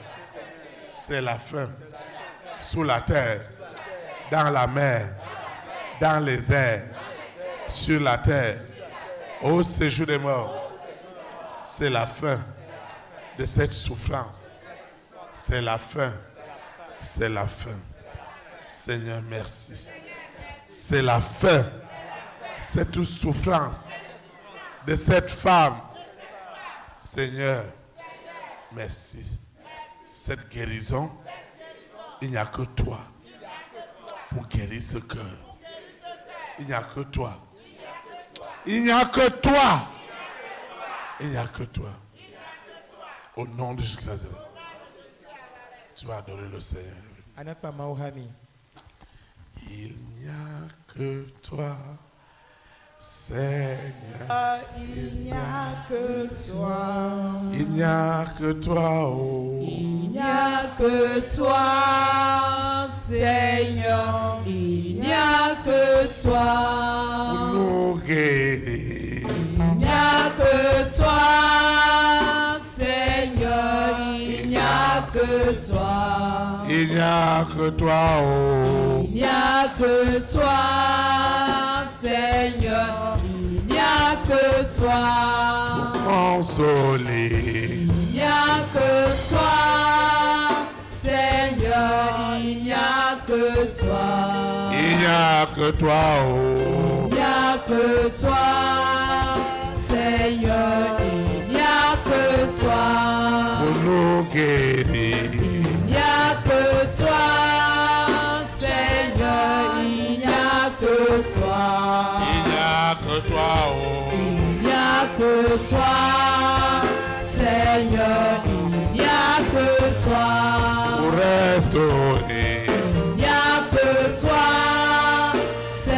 C'est la fin. Sous la terre, dans la mer, dans les airs, sur la terre, au séjour des morts. C'est la fin de cette souffrance. C'est la fin. C'est la fin. Seigneur, merci. C'est la fin. Cette souffrance de cette femme. Seigneur, merci. Cette guérison, il n'y a que toi pour guérir ce cœur. Il n'y a que toi. Il n'y a que toi. Il n'y a que toi. Au nom de Jésus-Christ. Tu vas adorer le Seigneur. Il n'y a que toi, Seigneur. Il n'y a que toi. Il n'y a que toi, oh. Il n'y a que toi, Seigneur. Il n'y a que toi. Pour nous guérir. Il n'y a que toi, Seigneur. Il n'y a que toi. Il n'y a que toi, oh. Il n'y a que toi, Seigneur. Il n'y a que toi. Pour consoler. Il n'y a que toi, Seigneur. Il n'y a que toi. Il n'y a que toi, oh. Il n'y a que toi, Seigneur. Il n'y a que toi. Pour nous guérir. Il n'y a que toi, Seigneur. Il n'y a que toi. Il n'y a que toi, oh. Il n'y a que toi, Seigneur. Il n'y a que toi. Pour restaurer. Il n'y a que toi, Seigneur.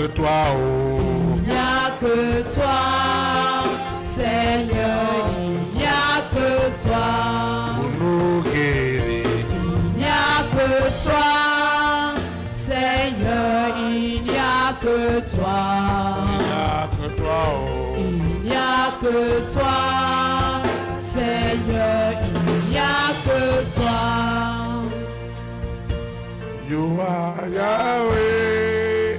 que toi, oh. Il n'y a que toi, Seigneur, il n'y a que toi. Pour nous guérir. Il n'y a que toi, Seigneur, il n'y a que toi. Il n'y a que toi, oh. Il n'y a que toi, Seigneur, il n'y a que toi. You are Yahweh.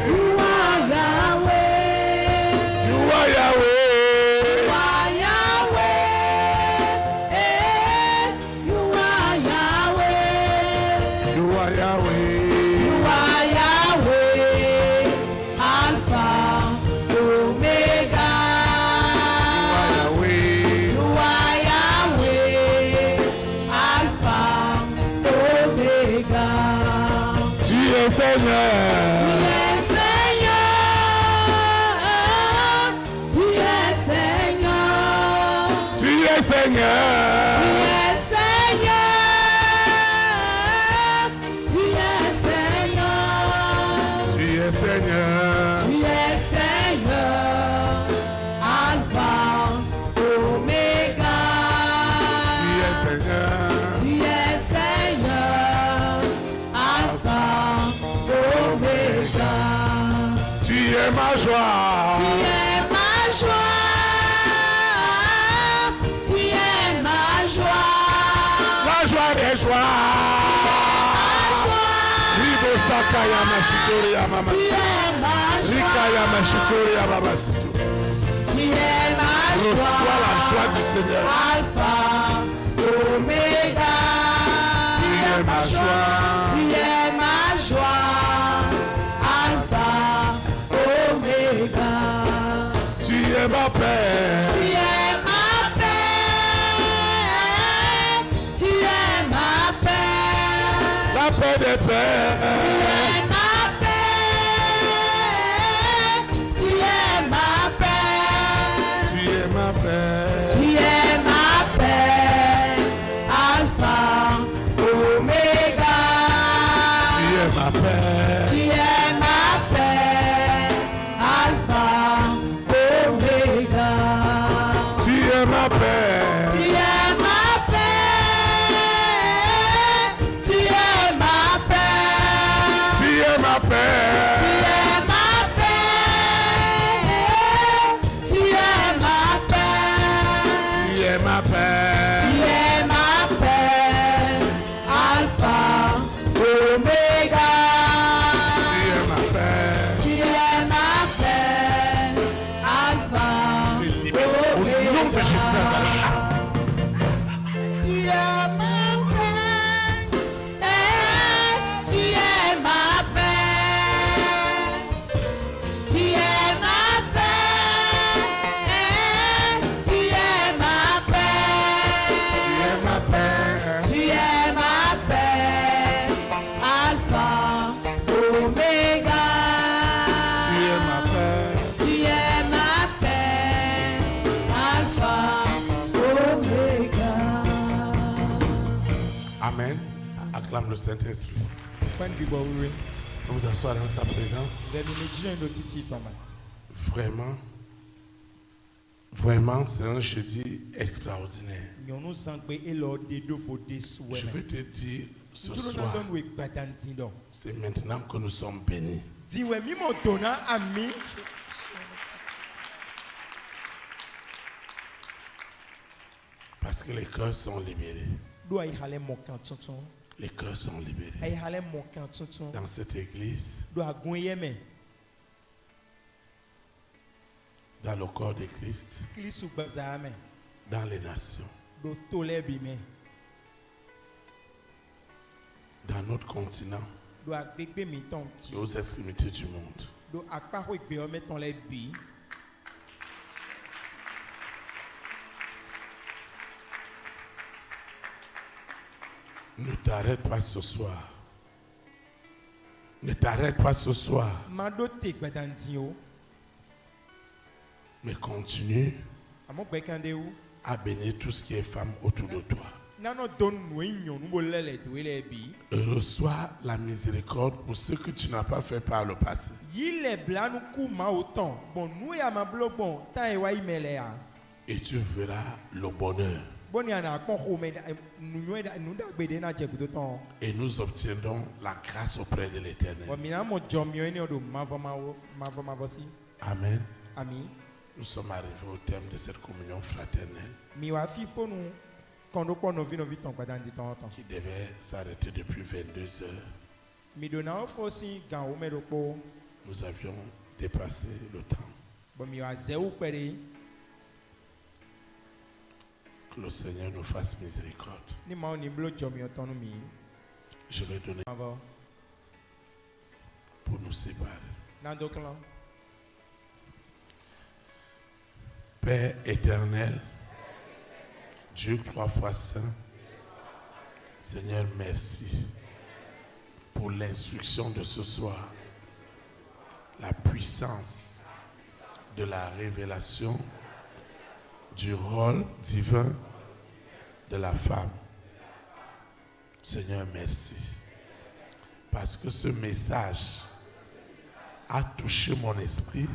You are Yahweh. You are Yahweh. You are Yahweh. You are Yahweh. You are Yahweh. You are Yahweh. Alpha, Omega. You are Yahweh. You are Yahweh. Alpha, Omega. Tu es Seigneur. Tu es Seigneur. Tu es Seigneur. Tu es Seigneur. Tu es Seigneur. Tu es Seigneur. Tu es Seigneur. Tu es Seigneur. Alpha, Omega. Tu es Seigneur. Tu es Seigneur. Alpha, Omega. Tu es ma joie. Tu es ma joie. Tu es ma joie. La joie des joies. Ma joie. Ribo Sakaya Mashikori Yamama. Tu es ma Rikaya joie. Mashikori Yamama Situ. Tu es ma Reçois la joie joie. du Seigneur. Alpha, Omega. Tu es ma joie. Tu es ma joie. Alpha, Omega. Tu es ma paix. Tu es ma paix. Tu es ma paix. La paix des Tu paix. es ma paix. Tu es ma paix. Tu es ma paix. Tu es ma paix. Alpha, Omega. Tu es ma paix. Tu es ma paix. Alpha, Omega. Tu es ma paix. Tu es ma paix. Tu es ma paix. Tu es ma Tu paix. es ma paix. Tu es ma paix. Tu es ma paix. Tu es ma paix. Alpha, Omega. Tu es ma paix. Tu es ma paix. Alpha, Je libère au nom de Jésus de Nazareth. tu es ma paix. Tu es ma paix. Tu es ma paix. Tu es ma paix. Tu es ma paix. Tu es ma paix. Alpha, Omega. Tu es ma paix. Tu es ma paix. Alpha, Omega. Amen. Acclame le Saint-Esprit. Vous asseoir dans sa présence. Vraiment, vraiment, c'est un jeudi extraordinaire. Je vais te dire ce soir, c'est maintenant que nous sommes bénis. Parce que les cœurs sont libérés. Les cœurs sont libérés. Dans cette église, dans le corps de Christ, dans les nations, dans notre continent et aux extrémités du monde. Ne t'arrête pas ce soir. Ne t'arrête pas ce soir. Mais continue à bénir tout ce qui est femme autour de toi. Reçois la miséricorde pour ce que tu n'as pas fait par le passé. Et tu verras le bonheur. Et nous obtiendrons la grâce auprès de l'Éternel. Amen. Nous sommes arrivés au terme de cette communion fraternelle qui devait s'arrêter depuis 22 heures. Nous avions dépassé le temps. Que le Seigneur nous fasse miséricorde. Je vais donner pour nous séparer. Père éternel, Dieu 3 fois saint, Seigneur, merci pour l'instruction de ce soir, la puissance de la révélation du rôle divin de la femme. Seigneur, merci. Parce que ce message a touché mon esprit,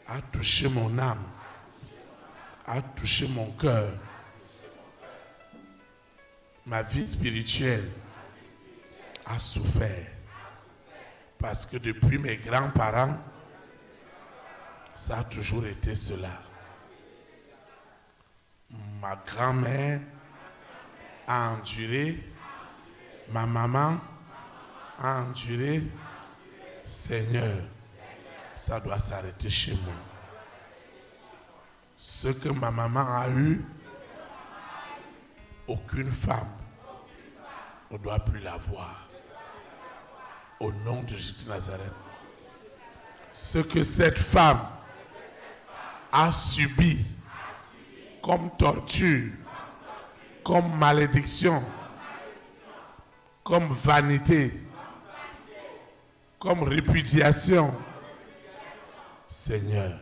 a touché mon âme, a touché mon cœur. Ma vie spirituelle a souffert. Parce que depuis mes grands-parents, ça a toujours été cela. Ma grand-mère a enduré, ma maman a enduré. Seigneur, ça doit s'arrêter chez moi. Ce que ma maman a eu, aucune femme ne doit plus l'avoir. Au nom de Jésus de Nazareth. Ce que cette femme a subi comme torture, comme malédiction, comme vanité, comme répudiation, Seigneur,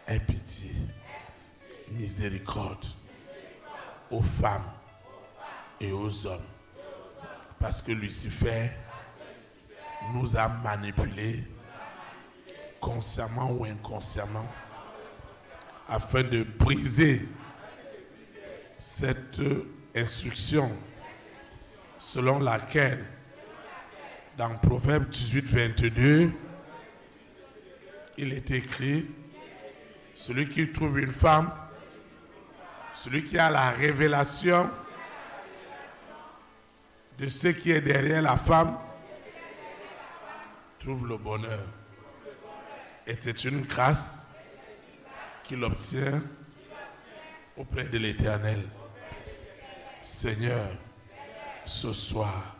aie pitié, miséricorde aux femmes et aux hommes. Parce que Lucifer nous a manipulés, consciemment ou inconsciemment, afin de briser cette instruction selon laquelle, dans Proverbe 18, 22, il est écrit, celui qui trouve une femme, celui qui a la révélation de ce qui est derrière la femme, trouve le bonheur. Et c'est une grâce qu'il obtient auprès de l'Éternel. Seigneur, ce soir,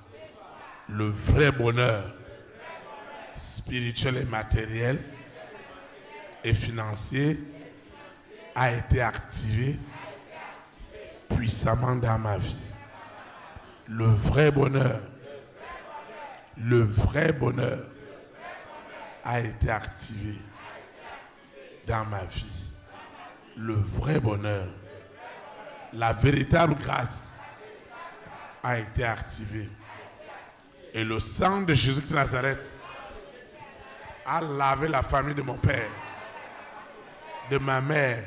le vrai bonheur spirituel et matériel et financier a été activé puissamment dans ma vie. Le vrai bonheur a été activé dans ma vie. Le vrai bonheur, la véritable grâce a été activée. Et le sang de Jésus de Nazareth a lavé la famille de mon père, de ma mère,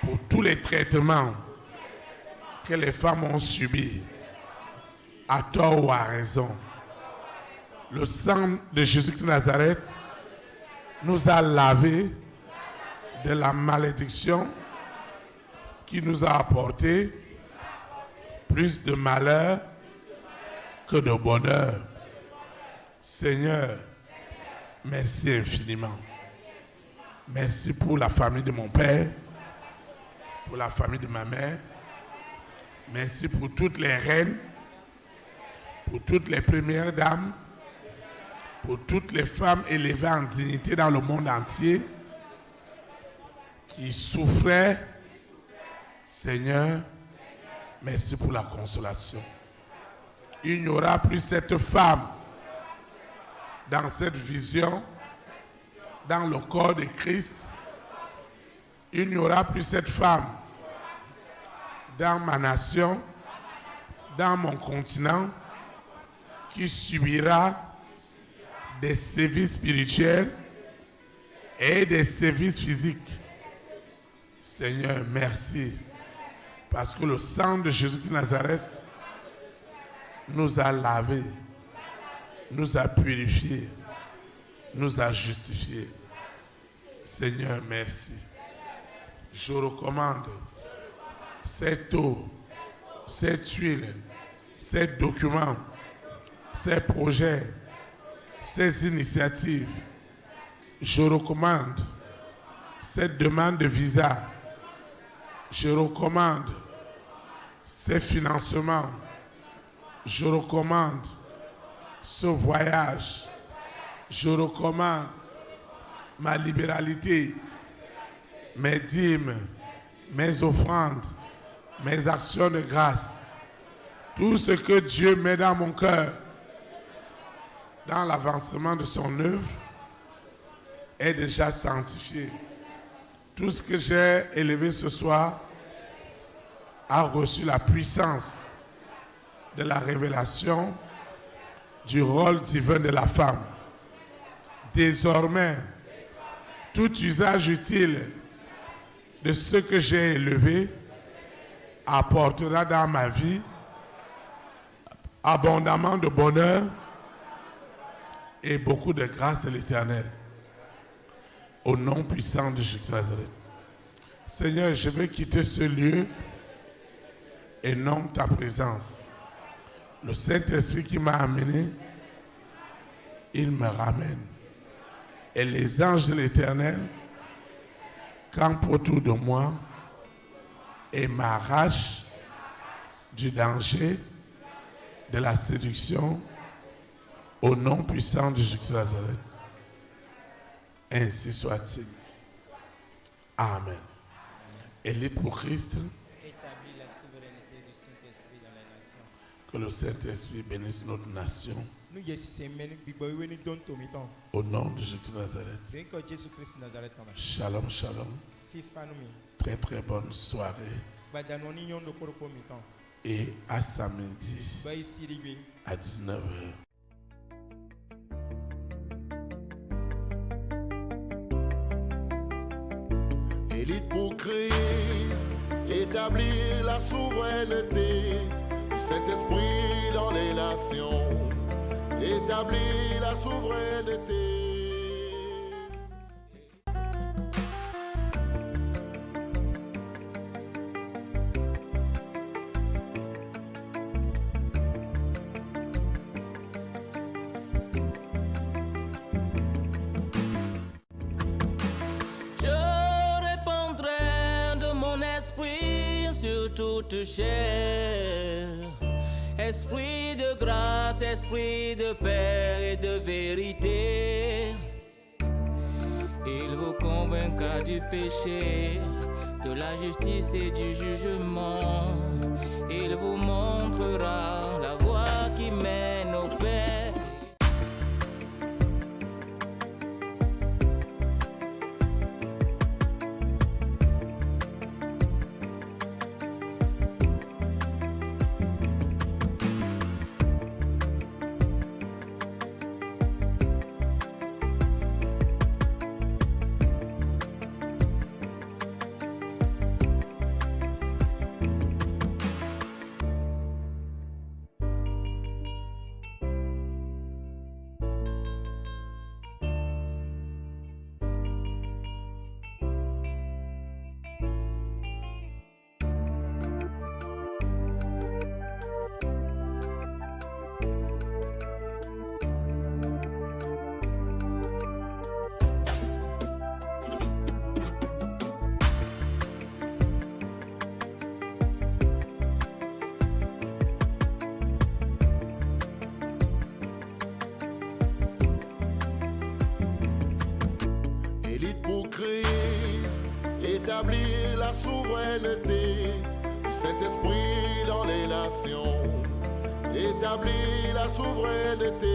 pour tous les traitements que les femmes ont subis, à tort ou à raison. Le sang de Jésus de Nazareth nous a lavé de la malédiction qui nous a apporté plus de malheur que de bonheur. Seigneur, merci infiniment. Merci pour la famille de mon père, pour la famille de ma mère. Merci pour toutes les reines, pour toutes les premières dames, pour toutes les femmes élevées en dignité dans le monde entier qui souffraient. Seigneur, merci pour la consolation. Il n'y aura plus cette femme dans cette vision, dans le corps de Christ. Il n'y aura plus cette femme dans ma nation, dans mon continent, qui subira des sévices spirituels et des sévices physiques. Seigneur, merci, parce que le sang de Jésus de Nazareth nous a lavés, nous a purifiés, nous a justifiés. Seigneur, merci. Je recommande cette eau, cette huile, ces documents, ces projets, ces initiatives. Je recommande cette demande de visa. Je recommande ces financements. Je recommande ce voyage. Je recommande ma libéralité, mes dîmes, mes offrandes, mes actions de grâce. Tout ce que Dieu met dans mon cœur, dans l'avancement de son œuvre, est déjà sanctifié. Tout ce que j'ai élevé ce soir a reçu la puissance de la révélation du rôle divin de la femme. Désormais, tout usage utile de ce que j'ai élevé apportera dans ma vie abondamment de bonheur et beaucoup de grâce de l'Éternel. Au nom puissant de Jésus de Nazareth. Seigneur, je vais quitter ce lieu et non ta présence. Le Saint-Esprit qui m'a amené, il me ramène. Et les anges de l'Éternel campent autour de moi et m'arrachent du danger, de la séduction, au nom puissant de Jésus de Nazareth. Ainsi soit-il. Amen. Élite pour Christ. Établis la souveraineté du Saint-Esprit dans les nations. Que le Saint-Esprit bénisse notre nation. Au nom de Jésus de Nazareth. Shalom, shalom. Très très bonne soirée. Et à samedi à 19h. Élite pour Christ, établir la souveraineté du Saint-Esprit dans les nations, établir la souveraineté. Toute chair, esprit de grâce, esprit de paix et de vérité, il vous convaincra du péché, de la justice et du jugement, il vous montrera la voie qui mène au Père. Pour Christ, établir la souveraineté du Saint-Esprit dans les nations, établir la souveraineté.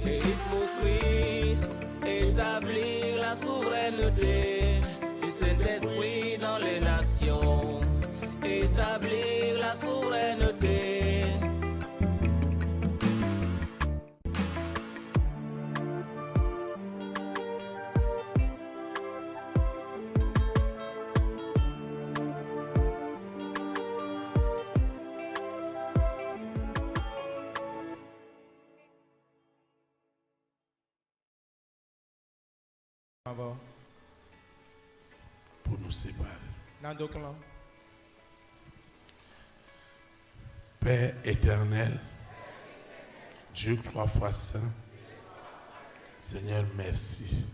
Élite pour Christ, établir la souveraineté du Saint-Esprit dans les nations, établir la souveraineté. Pour nous séparer. Père éternel, Dieu 3 fois saint, Seigneur, merci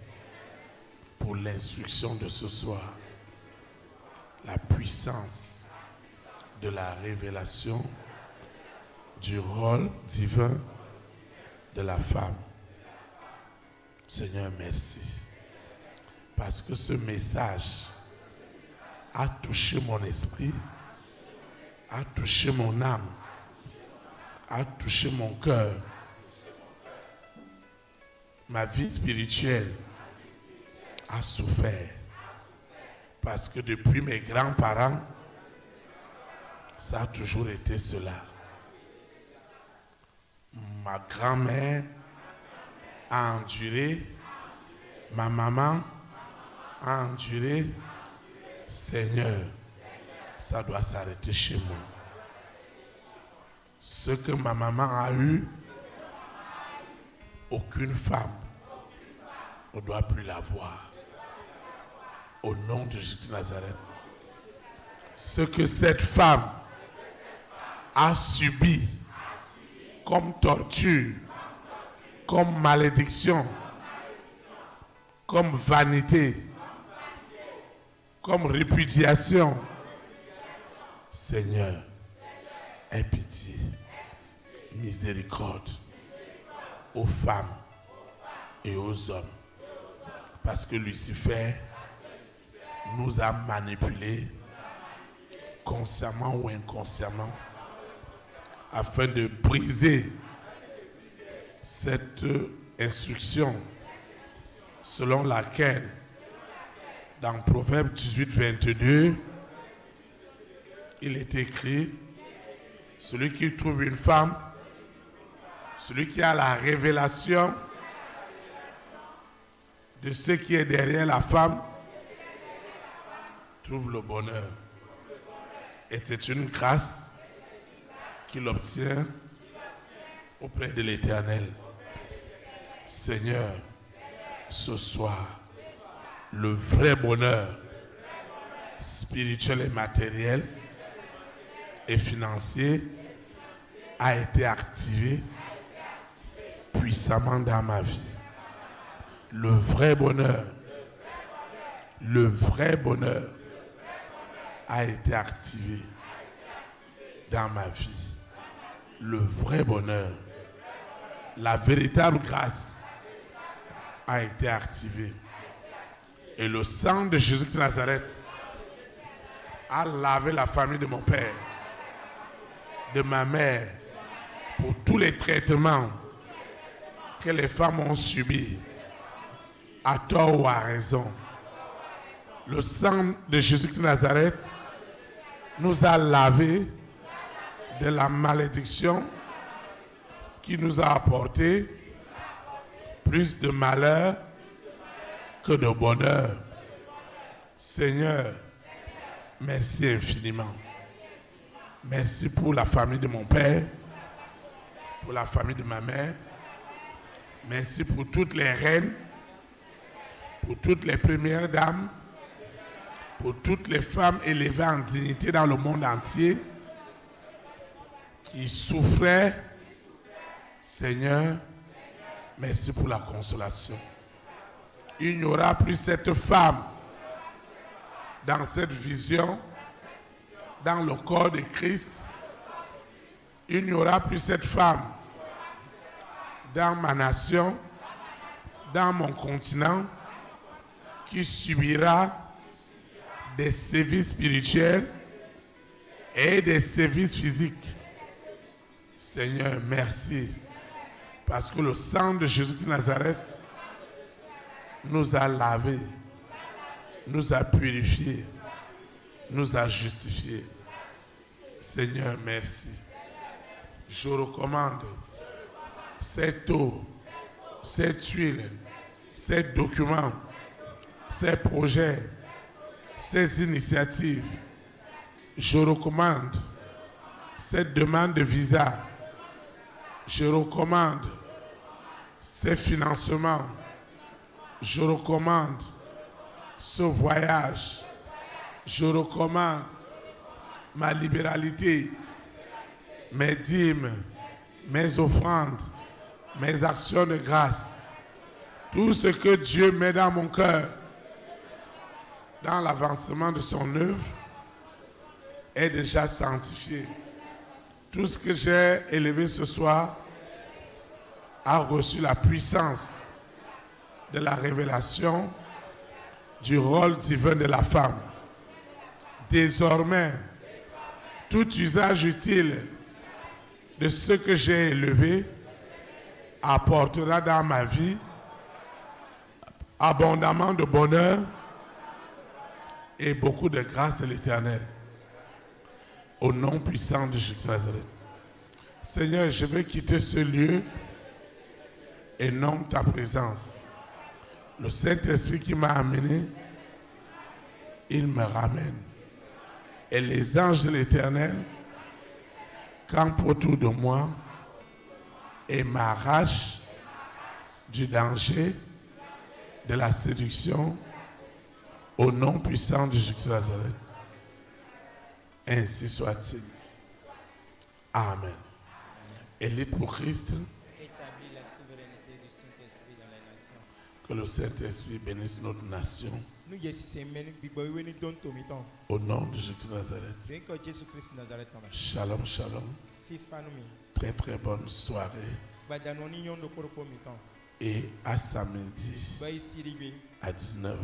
pour l'instruction de ce soir, la puissance de la révélation du rôle divin de la femme. Seigneur, merci. Parce que ce message a touché mon esprit, a touché mon âme, a touché mon cœur. Ma vie spirituelle a souffert. Parce que depuis mes grands-parents, ça a toujours été cela. Ma grand-mère a enduré, ma maman a enduré. Seigneur, ça doit s'arrêter chez moi. Ce que ma maman a eu, aucune femme ne doit plus l'avoir. Au nom de Jésus de Nazareth. Ce que cette femme a subi comme torture, comme malédiction, comme vanité, comme répudiation. Seigneur, aie pitié, miséricorde aux femmes et aux hommes. Parce que Lucifer nous a manipulés, consciemment ou inconsciemment, afin de briser cette instruction selon laquelle dans Proverbe 18, 22, il est écrit, celui qui trouve une femme, celui qui a la révélation de ce qui est derrière la femme, trouve le bonheur. Et c'est une grâce qu'il obtient auprès de l'Éternel. Seigneur, ce soir, le vrai bonheur spirituel et matériel et financier a été activé puissamment dans ma vie. Le vrai bonheur a été activé dans ma vie. Le vrai bonheur, la véritable grâce a été activée. Et le sang de Jésus de Nazareth a lavé la famille de mon père, de ma mère, pour tous les traitements que les femmes ont subis, à tort ou à raison. Le sang de Jésus de Nazareth nous a lavés de la malédiction qui nous a apporté plus de malheur que de bonheur. Seigneur, merci infiniment. Merci pour la famille de mon père, pour la famille de ma mère. Merci pour toutes les reines, pour toutes les premières dames, pour toutes les femmes élevées en dignité dans le monde entier qui souffraient. Seigneur, merci pour la consolation. Il n'y aura plus cette femme dans cette vision, dans le corps de Christ. Il n'y aura plus cette femme dans ma nation, dans mon continent, qui subira des sévices spirituels et des sévices physiques. Seigneur, merci, parce que le sang de Jésus de Nazareth nous a lavés, nous a purifiés, nous a justifiés. Seigneur, merci. Je recommande cette eau, cette huile, ces documents, ces projets, ces initiatives. Je recommande cette demande de visa. Je recommande ces financements. Je recommande ce voyage. Je recommande ma libéralité, mes dîmes, mes offrandes, mes actions de grâce. Tout ce que Dieu met dans mon cœur, dans l'avancement de son œuvre, est déjà sanctifié. Tout ce que j'ai élevé ce soir a reçu la puissance de la révélation du rôle divin de la femme. Désormais, tout usage utile de ce que j'ai élevé apportera dans ma vie abondamment de bonheur et beaucoup de grâce de l'Éternel. Au nom puissant de Jésus de Nazareth. Seigneur, je veux quitter ce lieu et non ta présence. Le Saint-Esprit qui m'a amené, il me ramène. Et les anges de l'Éternel campent autour de moi et m'arrachent du danger, de la séduction, au nom puissant de Jésus de Nazareth. Ainsi soit-il. Amen. Élite pour Christ. Établis la souveraineté du Saint-Esprit dans les nations. Que le Saint-Esprit bénisse notre nation. Au nom de Jésus de Nazareth. Shalom, shalom. Très très bonne soirée. Et à samedi à 19h.